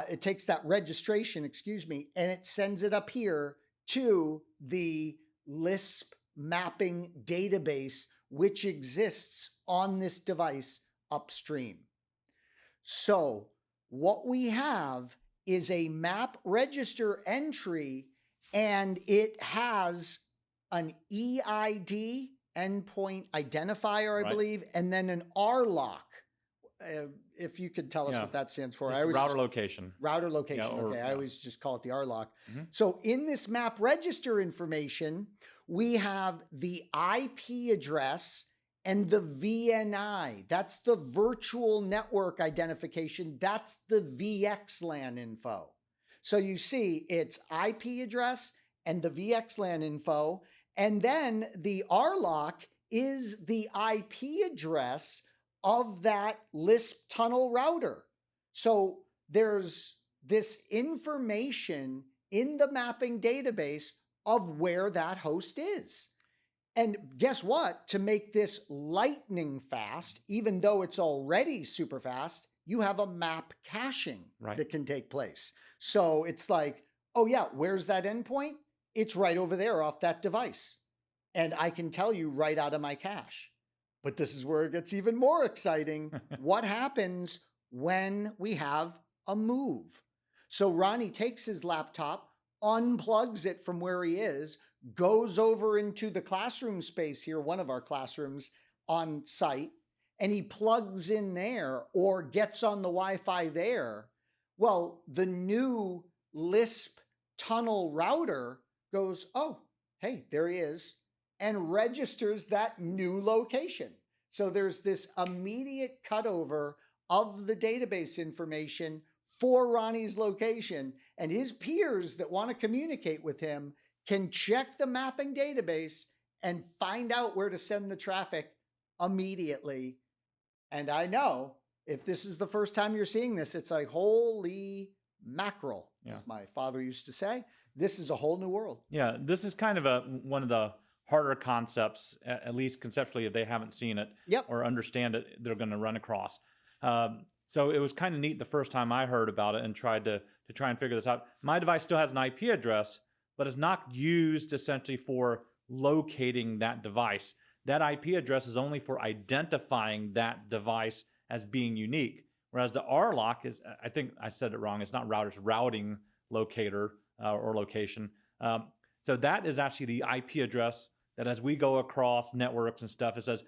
it takes that registration, and it sends it up here to the Lisp mapping database, which exists on this device upstream. So what we have is a map register entry, and it has an EID, endpoint identifier, I believe, and then an RLOC. If you could tell us what that stands for. Router location. Router location. I always just call it the RLOC. So in this map register information, we have the IP address and the VNI. That's the virtual network identification. That's the VXLAN info. So you see it's IP address and the VXLAN info. And then the RLOC is the IP address of that Lisp tunnel router. So there's this information in the mapping database of where that host is. And guess what? To make this lightning fast, even though it's already super fast, you have a map caching that can take place. So it's like, oh yeah, where's that endpoint? It's right over there off that device. And I can tell you right out of my cache. But this is where it gets even more exciting. What happens when we have a move? So Ronnie takes his laptop, unplugs it from where he is, goes over into the classroom space here, one of our classrooms on site, and he plugs in there or gets on the Wi-Fi there. Well, the new Lisp tunnel router goes, oh, hey, there he is, and registers that new location. So there's this immediate cutover of the database information for Ronnie's location, and his peers that want to communicate with him can check the mapping database and find out where to send the traffic immediately. And I know if this is the first time you're seeing this, it's like, holy mackerel, as my father used to say. This is a whole new world. Yeah, this is kind of one of the harder concepts, at least conceptually, if they haven't seen it or understand it, they're going to run across. So it was kind of neat the first time I heard about it and tried to try and figure this out. My device still has an IP address, but it's not used essentially for locating that device. That IP address is only for identifying that device as being unique. Whereas the RLOC is, I think I said it wrong, it's not router, it's routing locator or location. So that is actually the IP address that as we go across networks and stuff, it says,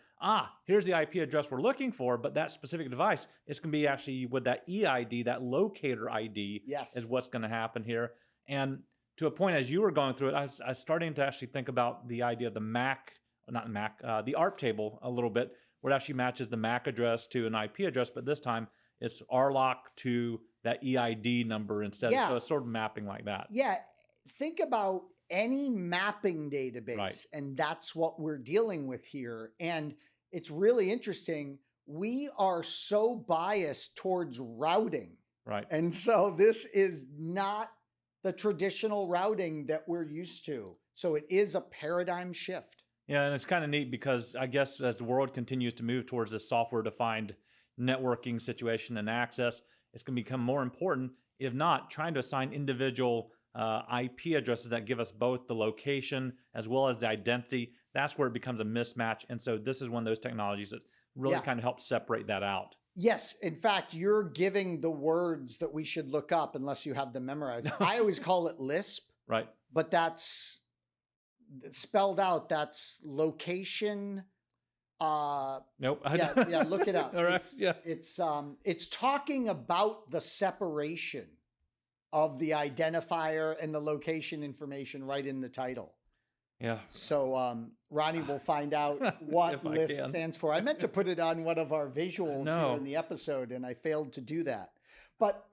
here's the IP address we're looking for, but that specific device, it's going to be actually with that EID, that locator ID is what's going to happen here. And to a point, as you were going through it, I was starting to actually think about the idea of the the ARP table a little bit, where it actually matches the MAC address to an IP address, but this time it's RLOC to that EID number instead. Yeah. So it's sort of mapping like that. Yeah. Think about any mapping database, Right. and that's what we're dealing with here. And it's really interesting. We are so biased towards routing. Right. And so this is not the traditional routing that we're used to. So it is a paradigm shift. Yeah, and it's kind of neat because I guess as the world continues to move towards this software-defined networking situation and access, it's going to become more important, if not trying to assign individual IP addresses that give us both the location as well as the identity. That's where it becomes a mismatch. And so this is one of those technologies that really Yeah. kind of helps separate that out. Yes. In fact, you're giving the words that we should look up unless you have them memorized. I always call it Lisp, Right. but that's spelled out. That's location. Nope. Yeah, look it up. All right. It's talking about the separation of the identifier and the location information right in the title. Yeah. So Ronnie will find out what If I LIST can. stands for. I meant to put it on one of our visuals No. here in the episode, and I failed to do that. But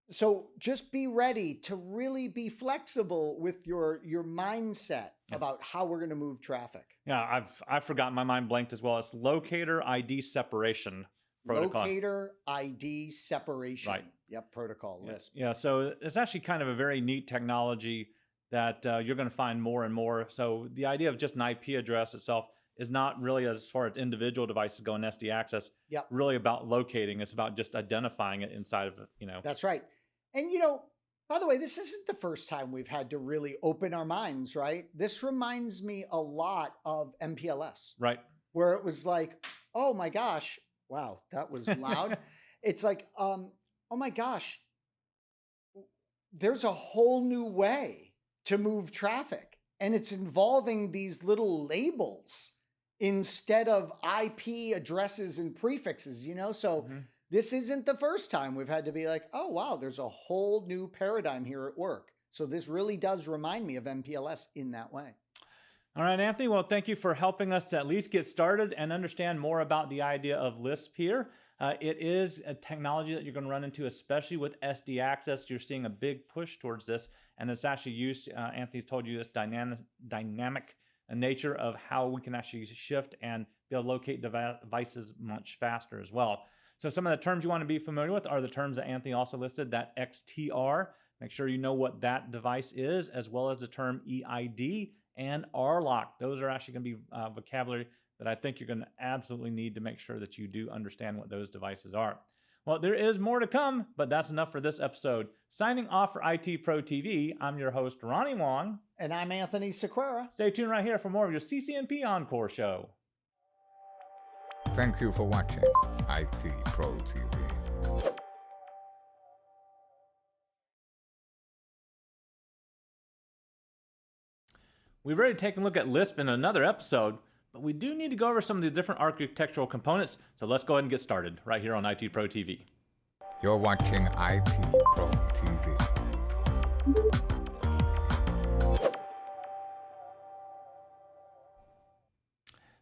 so just be ready to really be flexible with your mindset about how we're going to move traffic. Yeah, I've forgotten, my mind blanked as well. It's locator ID separation protocol. Locator ID separation. Right. Yep, protocol list. Yeah, so it's actually kind of a very neat technology that you're going to find more and more. So the idea of just an IP address itself is not really, as far as individual devices go in SD access, Yep. really about locating. It's about just identifying it inside of, That's right. And by the way, this isn't the first time we've had to really open our minds, right? This reminds me a lot of MPLS, right. where it was like, oh my gosh, wow, that was loud. It's like, oh my gosh, there's a whole new way to move traffic. And it's involving these little labels instead of IP addresses and prefixes, So Mhm. this isn't the first time we've had to be like, oh, wow, there's a whole new paradigm here at work. So this really does remind me of MPLS in that way. All right, Anthony. Well, thank you for helping us to at least get started and understand more about the idea of Lisp here. It is a technology that you're going to run into, especially with SD access. You're seeing a big push towards this, and it's actually used, Anthony's told you this dynamic nature of how we can actually shift and be able to locate devices much faster as well. So some of the terms you want to be familiar with are the terms that Anthony also listed, that XTR. Make sure you know what that device is, as well as the term EID and RLOC. Those are actually going to be vocabulary that I think you're going to absolutely need to make sure that you do understand what those devices are. Well, there is more to come, but that's enough for this episode. Signing off for IT Pro TV, I'm your host, Ronnie Wong. And I'm Anthony Sequeira. Stay tuned right here for more of your CCNP Encore show. Thank you for watching IT Pro TV. We've already taken a look at Lisp in another episode, but we do need to go over some of the different architectural components, so let's go ahead and get started right here on IT Pro TV. You're watching IT Pro TV.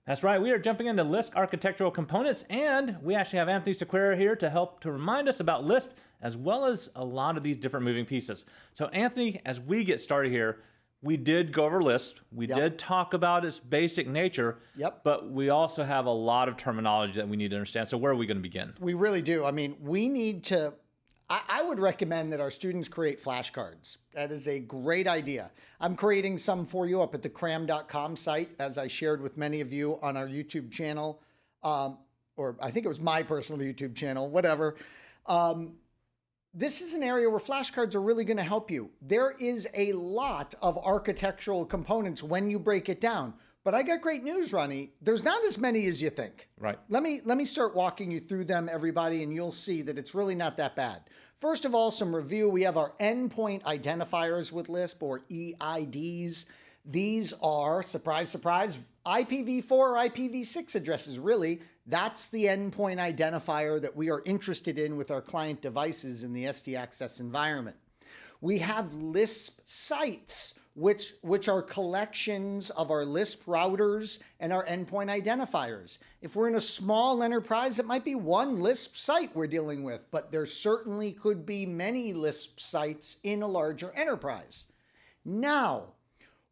That's right, we are jumping into Lisp architectural components, and we actually have Anthony Sequeira here to help to remind us about Lisp, as well as a lot of these different moving pieces. So Anthony, as we get started here, we did go over Lisp. We did talk about its basic nature, but we also have a lot of terminology that we need to understand. So where are we going to begin? We really do. I mean, we need to, I would recommend that our students create flashcards. That is a great idea. I'm creating some for you up at the cram.com site, as I shared with many of you on our YouTube channel, or I think it was my personal YouTube channel, whatever. This is an area where flashcards are really going to help you. There is a lot of architectural components when you break it down. But I got great news, Ronnie. There's not as many as you think. Right. Let me start walking you through them, everybody, and you'll see that it's really not that bad. First of all, some review. We have our endpoint identifiers with Lisp, or EIDs. These are, surprise, surprise, IPv4 or IPv6 addresses, really. That's the endpoint identifier that we are interested in with our client devices in the SD Access environment. We have Lisp sites, which are collections of our Lisp routers and our endpoint identifiers. If we're in a small enterprise, it might be one Lisp site we're dealing with, but there certainly could be many Lisp sites in a larger enterprise. Now,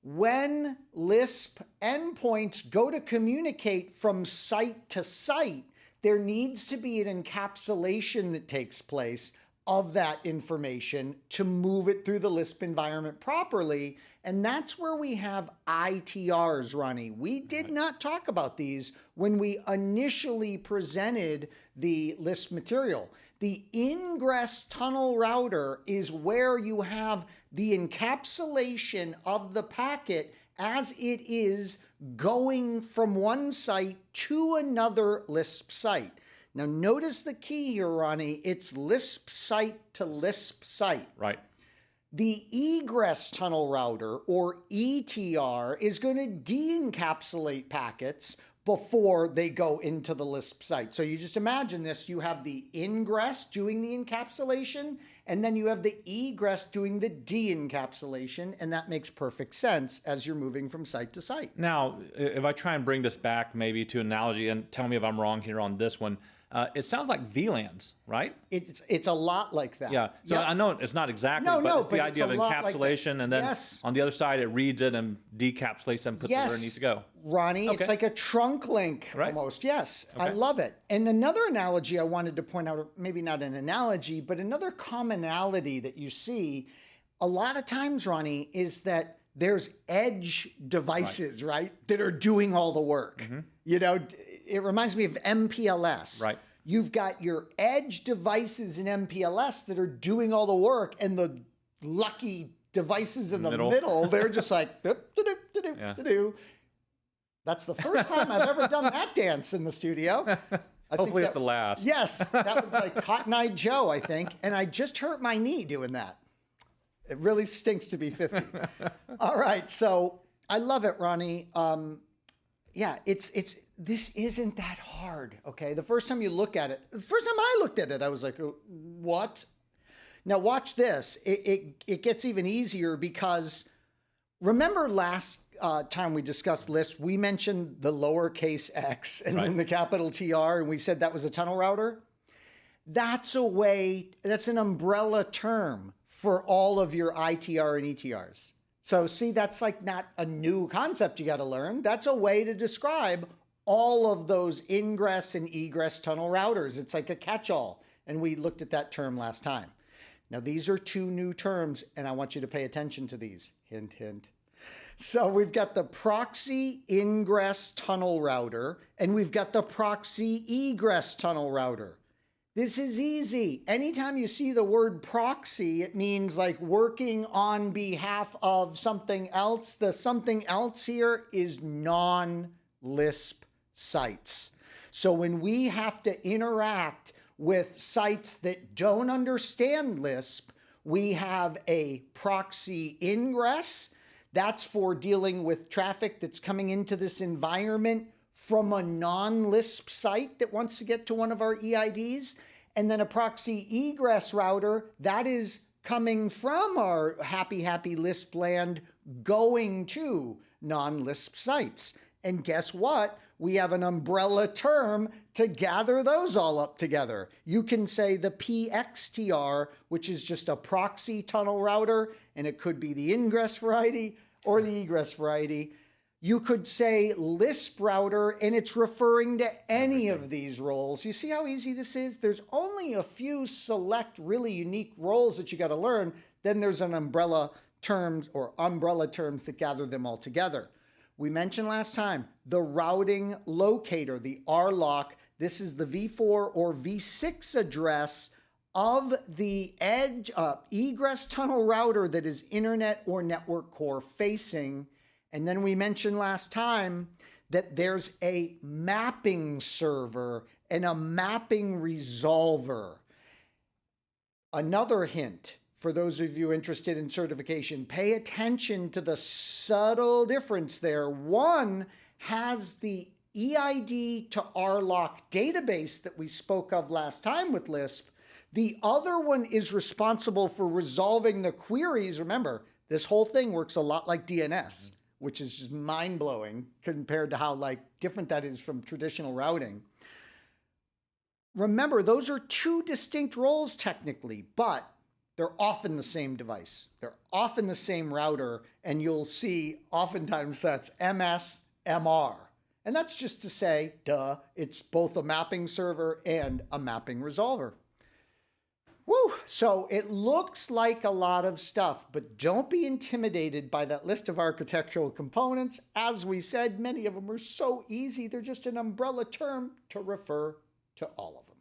when Lisp endpoints go to communicate from site to site, there needs to be an encapsulation that takes place of that information to move it through the Lisp environment properly. And that's where we have ITRs, Ronnie. We did not talk about these when we initially presented the Lisp material. The ingress tunnel router is where you have the encapsulation of the packet as it is going from one site to another Lisp site. Now, notice the key here, Ronnie. It's Lisp site to Lisp site. Right. The egress tunnel router, or ETR, is going to de-encapsulate packets before they go into the Lisp site. So you just imagine this. You have the ingress doing the encapsulation, and then you have the egress doing the de-encapsulation, and that makes perfect sense as you're moving from site to site. Now, if I try and bring this back maybe to an analogy, and tell me if I'm wrong here on this one, it sounds like VLANs, right? It's a lot like that. Yeah. So Yep. I know it's not exactly, but it's the idea of encapsulation, and then on the other side it reads it and decapsulates and puts it where it needs to go. Ronnie, it's like a trunk link almost. Yes, I love it. And another analogy I wanted to point out, maybe not an analogy, but another commonality that you see a lot of times, Ronnie, is that there's edge devices, right, that are doing all the work. Mm-hmm. You know, it reminds me of MPLS. Right. You've got your edge devices in MPLS that are doing all the work, and the lucky devices in the middle, they're just like, do. That's the first time I've ever done that dance in the studio. Hopefully it's the last. Yes, that was like Cotton Eye Joe, I think. And I just hurt my knee doing that. It really stinks to be 50. All right, so I love it, Ronnie. Yeah, this isn't that hard, okay? The first time you look at it, the first time I looked at it, I was like, what? Now watch this. It gets even easier because remember last time we discussed Lisp, we mentioned the lowercase x and then the capital TR, and we said that was a tunnel router. That's an umbrella term for all of your ITR and ETRs. So see, that's like not a new concept you got to learn. That's a way to describe all of those ingress and egress tunnel routers. It's like a catch-all, and we looked at that term last time. Now, these are two new terms, and I want you to pay attention to these. Hint, hint. So we've got the proxy ingress tunnel router, and we've got the proxy egress tunnel router. This is easy. Anytime you see the word proxy, it means like working on behalf of something else. The something else here is non-Lisp sites. So when we have to interact with sites that don't understand Lisp, we have a proxy ingress. That's for dealing with traffic that's coming into this environment from a non-Lisp site that wants to get to one of our EIDs, and then a proxy egress router that is coming from our happy Lisp land going to non-Lisp sites. And guess what? We have an umbrella term to gather those all up together. You can say the PXTR, which is just a proxy tunnel router, and it could be the ingress variety or the egress variety. You could say Lisp router, and it's referring to any of these roles. You see how easy this is? There's only a few select, really unique roles that you got to learn. Then there's an umbrella terms that gather them all together. We mentioned last time the routing locator, the RLOC. This is the V4 or V6 address of the edge egress tunnel router that is internet or network core facing. And then we mentioned last time that there's a mapping server and a mapping resolver. Another hint for those of you interested in certification, pay attention to the subtle difference there. One has the EID to RLOC database that we spoke of last time with Lisp. The other one is responsible for resolving the queries. Remember, This whole thing works a lot like DNS, which is just mind-blowing compared to how like different that is from traditional routing. Remember, those are two distinct roles technically, but they're often the same device. They're often the same router, and you'll see oftentimes that's MS-MR. And that's just to say, duh, it's both a mapping server and a mapping resolver. Woo! So it looks like a lot of stuff, but don't be intimidated by that list of architectural components. As we said, many of them are so easy, they're just an umbrella term to refer to all of them.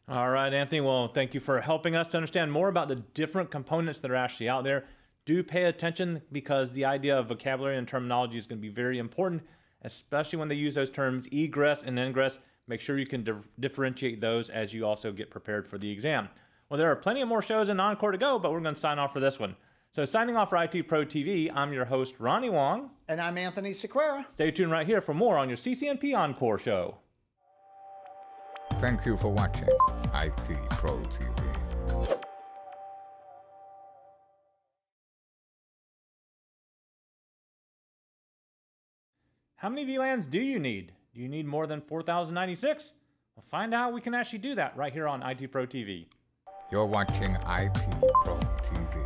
All right, Anthony. Well, thank you for helping us to understand more about the different components that are actually out there. Do pay attention because the idea of vocabulary and terminology is going to be very important, especially when they use those terms egress and ingress. Make sure you can differentiate those as you also get prepared for the exam. Well, there are plenty of more shows in Encore to go, but we're going to sign off for this one. So signing off for IT Pro TV, I'm your host, Ronnie Wong. And I'm Anthony Sequeira. Stay tuned right here for more on your CCNP Encore show. Thank you for watching IT Pro TV. How many VLANs do you need? Do you need more than 4,096? Well, find out we can actually do that right here on IT Pro TV. You're watching IT Pro TV.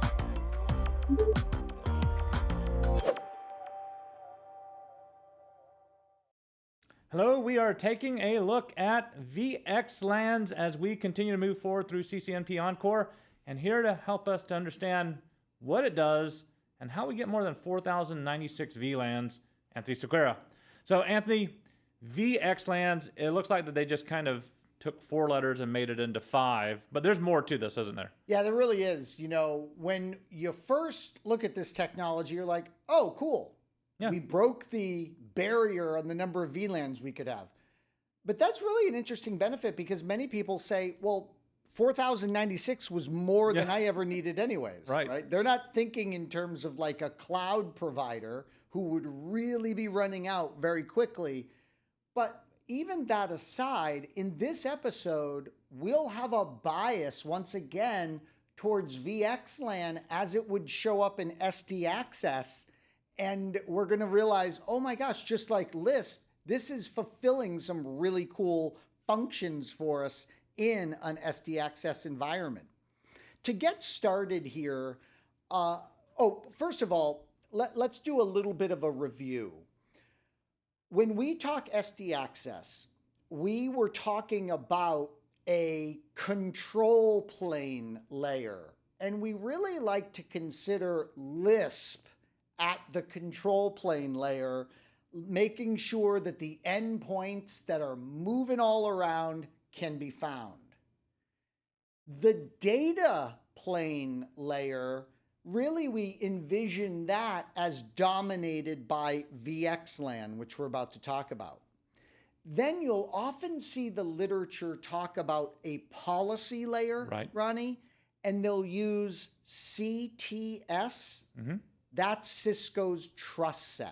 Hello, we are taking a look at VXLANs as we continue to move forward through CCNP Encore, and here to help us to understand what it does and how we get more than 4,096 VLANs, Anthony Sequeira. So Anthony, VXLANs, it looks like that they just kind of took 4 letters and made it into 5, but there's more to this, isn't there? Yeah, there really is. You know, when you first look at this technology, you're like, oh, cool. Yeah. We broke the barrier on the number of VLANs we could have. But that's really an interesting benefit because many people say, well, 4,096 was more than I ever needed anyways. Right? They're not thinking in terms of like a cloud provider who would really be running out very quickly. But even that aside, in this episode, we'll have a bias once again towards VXLAN as it would show up in SD Access. And we're going to realize, oh my gosh, just like Lisp, this is fulfilling some really cool functions for us in an SD Access environment. To get started here, first of all, let's do a little bit of a review. When we talk SD Access, we were talking about a control plane layer. And we really like to consider Lisp at the control plane layer, making sure that the endpoints that are moving all around can be found. The data plane layer, really we envision that as dominated by VXLAN, which we're about to talk about. Then you'll often see the literature talk about a policy layer, Ronnie, and they'll use CTS. That's Cisco's TrustSec.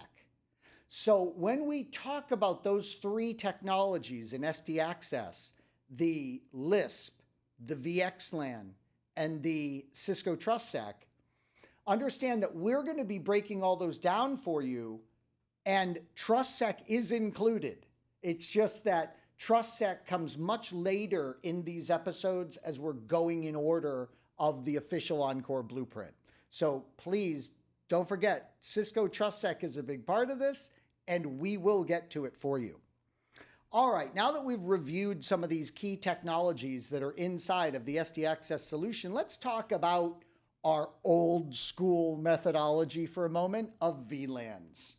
So when we talk about those 3 technologies in SD Access, the Lisp, the VXLAN, and the Cisco TrustSec, understand that we're going to be breaking all those down for you, and TrustSec is included. It's just that TrustSec comes much later in these episodes as we're going in order of the official Encore blueprint. So please, don't forget, Cisco TrustSec is a big part of this, and we will get to it for you. All right, now that we've reviewed some of these key technologies that are inside of the SD Access solution, let's talk about our old school methodology for a moment of VLANs.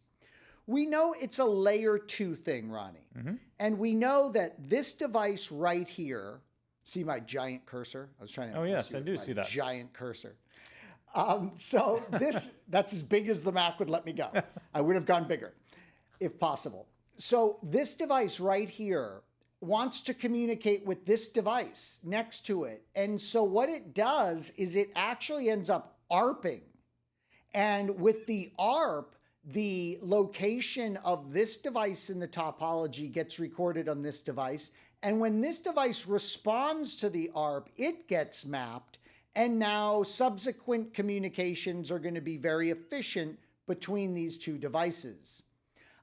We know it's a layer 2 thing, Ronnie, and we know that this device right here, see my giant cursor? I was trying to. Oh yes, I do see that. Giant cursor. So that's as big as the Mac would let me go. I would have gone bigger if possible. So this device right here wants to communicate with this device next to it. And so what it does is it actually ends up ARPing. And with the ARP, the location of this device in the topology gets recorded on this device. And when this device responds to the ARP, it gets mapped. And now subsequent communications are going to be very efficient between these two devices.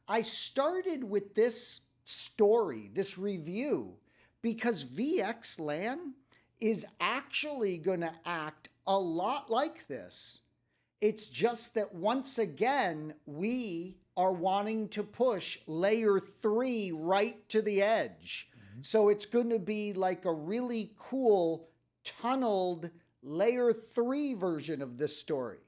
I started with this story, this review, because VXLAN is actually going to act a lot like this. It's just that once again, we are wanting to push layer 3 right to the edge. So it's going to be like a really cool tunneled layer 3 version of this story.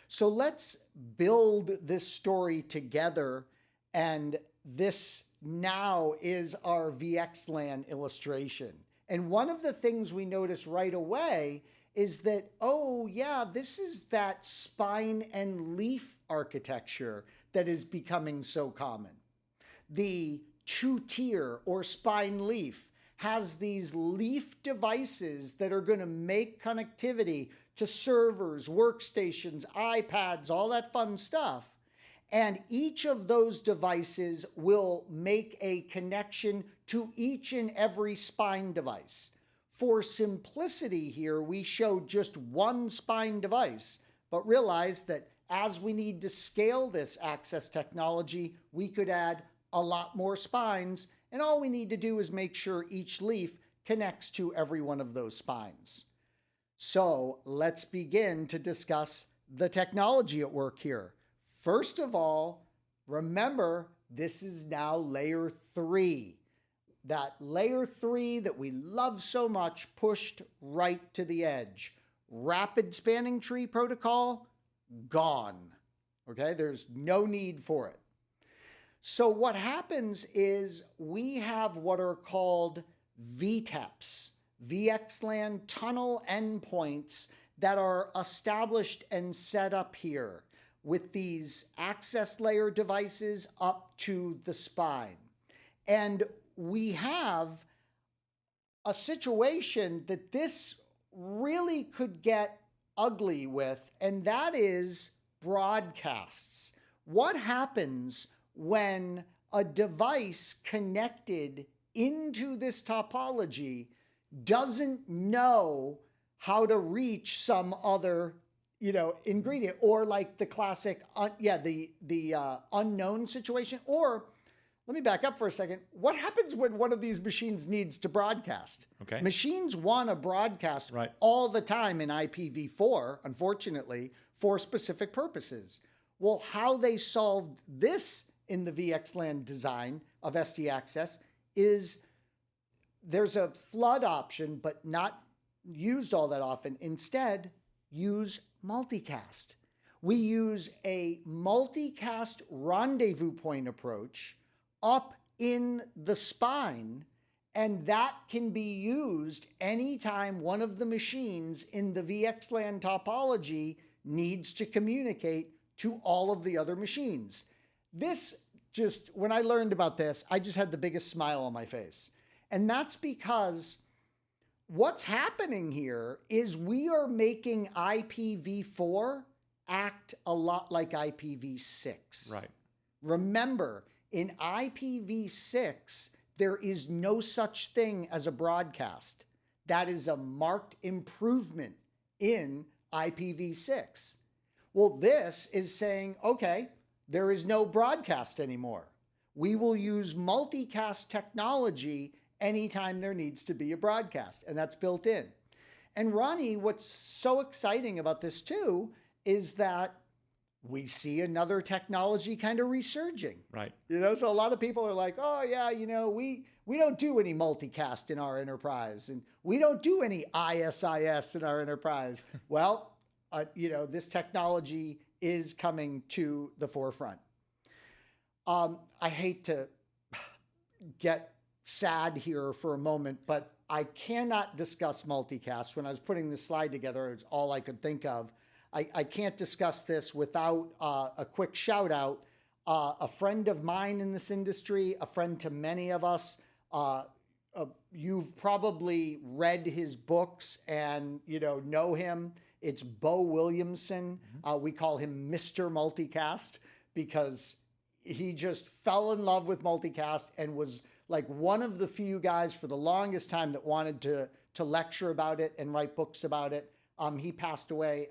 So let's build this story together, and this now is our VXLAN illustration. And one of the things we notice right away is that, oh yeah, this is that spine and leaf architecture that is becoming so common. The two-tier or spine leaf has these leaf devices that are going to make connectivity to servers, workstations, iPads, all that fun stuff. And each of those devices will make a connection to each and every spine device. For simplicity here, we showed just one spine device, but realized that as we need to scale this access technology, we could add a lot more spines, and all we need to do is make sure each leaf connects to every one of those spines. So let's begin to discuss the technology at work here. First of all, remember, this is now layer 3. That layer 3 that we love so much pushed right to the edge. Rapid spanning tree protocol, gone. Okay, there's no need for it. So what happens is we have what are called VTEPs, VXLAN tunnel endpoints, that are established and set up here with these access layer devices up to the spine. And we have a situation that this really could get ugly with, and that is broadcasts. What happens when a device connected into this topology doesn't know how to reach some other ingredient, or like the classic unknown situation? Or let me back up for a second. What happens when one of these machines needs to broadcast? Okay. Machines want to broadcast all the time in IPv4, unfortunately, for specific purposes. Well, how they solved this in the VXLAN design of ST Access is there's a flood option, but not used all that often. Instead, use multicast. We use a multicast rendezvous point approach up in the spine, and that can be used anytime one of the machines in the VXLAN topology needs to communicate to all of the other machines. This just, when I learned about this, I just had the biggest smile on my face. And that's because what's happening here is we are making IPv4 act a lot like IPv6. Right. Remember, in IPv6, there is no such thing as a broadcast. That is a marked improvement in IPv6. Well, this is saying, okay, there is no broadcast anymore. We will use multicast technology anytime there needs to be a broadcast, and that's built in. And Ronnie, what's so exciting about this too is that we see another technology kind of resurging. Right. So a lot of people are like, oh yeah, we don't do any multicast in our enterprise, and we don't do any ISIS in our enterprise. Well, this technology is coming to the forefront. I hate to get sad here for a moment, but I cannot discuss multicast. When I was putting this slide together, it's all I could think of. I can't discuss this without a quick shout out. A friend of mine in this industry, a friend to many of us, you've probably read his books and know him. It's Bo Williamson. We call him Mr. Multicast because he just fell in love with multicast and was like one of the few guys for the longest time that wanted to lecture about it and write books about it. He passed away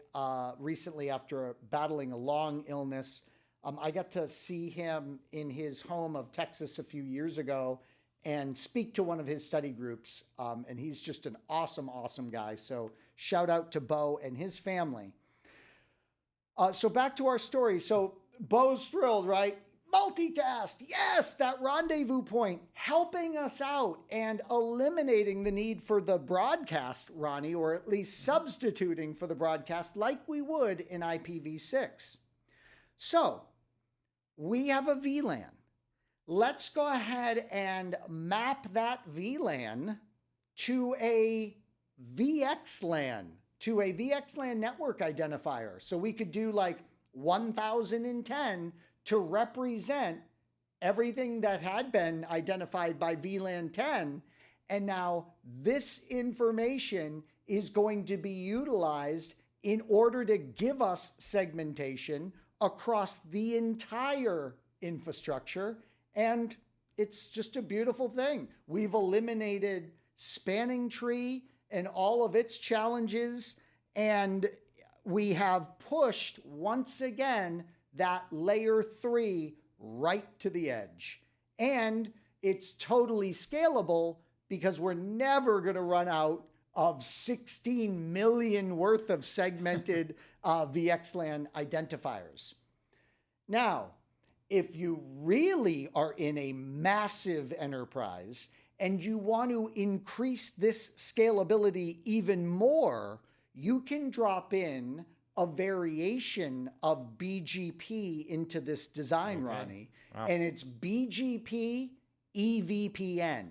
recently after battling a long illness. I got to see him in his home of Texas a few years ago and speak to one of his study groups. And he's just an awesome, awesome guy. So shout out to Bo and his family. So back to our story. So Bo's thrilled, right? Multicast, yes, that rendezvous point, helping us out and eliminating the need for the broadcast, Ronnie, or at least substituting for the broadcast like we would in IPv6. So we have a VLAN. Let's go ahead and map that VLAN to a VXLAN, to a VXLAN network identifier. So we could do like 1010 to represent everything that had been identified by VLAN 10. And now this information is going to be utilized in order to give us segmentation across the entire infrastructure. And it's just a beautiful thing. We've eliminated spanning tree and all of its challenges. And we have pushed once again that layer 3 right to the edge. And it's totally scalable because we're never going to run out of 16 million worth of segmented VXLAN identifiers. Now, if you really are in a massive enterprise and you want to increase this scalability even more, you can drop in a variation of BGP into this design, Ronnie, and it's BGP EVPN.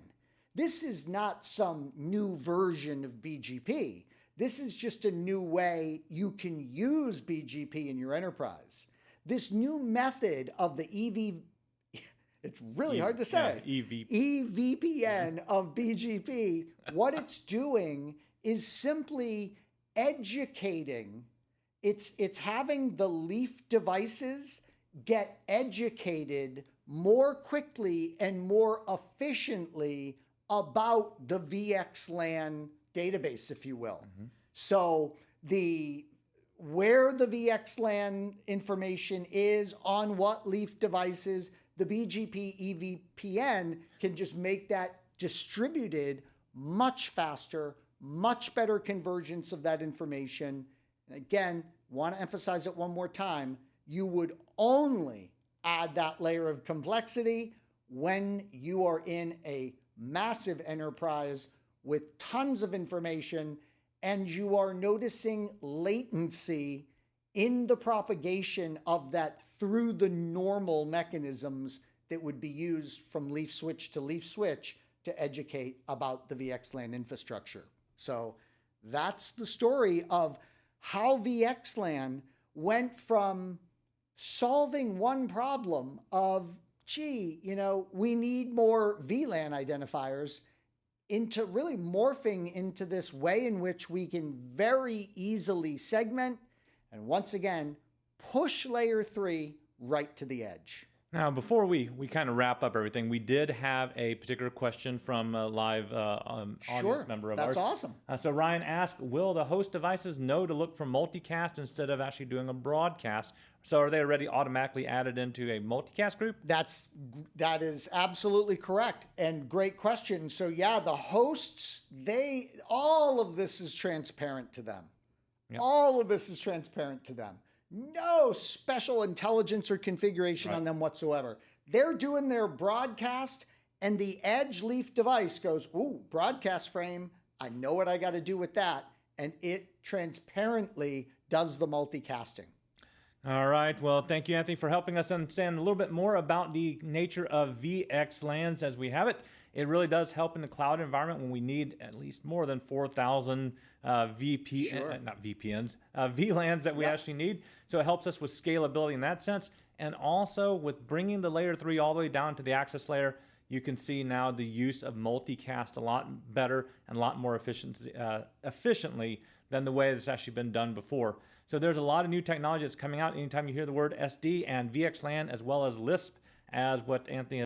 This is not some new version of BGP. This is just a new way you can use BGP in your enterprise. This new method of the it's really hard to say, EVPN of BGP, what it's doing is simply educating. It's having the Leaf devices get educated more quickly and more efficiently about the VXLAN database, if you will. So where the VXLAN information is on what Leaf devices, the BGP EVPN can just make that distributed much faster, much better convergence of that information. And again, want to emphasize it one more time, you would only add that layer of complexity when you are in a massive enterprise with tons of information and you are noticing latency in the propagation of that through the normal mechanisms that would be used from leaf switch to leaf switch to educate about the VXLAN infrastructure. So that's the story of how VXLAN went from solving one problem of, gee, we need more VLAN identifiers into really morphing into this way in which we can very easily segment and once again, push layer 3 right to the edge. Now, before we kind of wrap up everything, we did have a particular question from a live audience member of ours. That's awesome. So Ryan asked, will the host devices know to look for multicast instead of actually doing a broadcast? So are they already automatically added into a multicast group? That is absolutely correct. And great question. So yeah, the hosts, all of this is transparent to them. Yep. All of this is transparent to them. No special intelligence or configuration on them whatsoever. They're doing their broadcast and the edge leaf device goes, ooh, broadcast frame. I know what I got to do with that. And it transparently does the multicasting. All right. Well, thank you, Anthony, for helping us understand a little bit more about the nature of VXLANs as we have it. It really does help in the cloud environment when we need at least more than 4,000 VLANs that we actually need. So it helps us with scalability in that sense. And also with bringing the layer 3 all the way down to the access layer, you can see now the use of multicast a lot better and a lot more efficiently than the way it's actually been done before. So there's a lot of new technology that's coming out anytime you hear the word SD and VXLAN as well as Lisp as what Anthony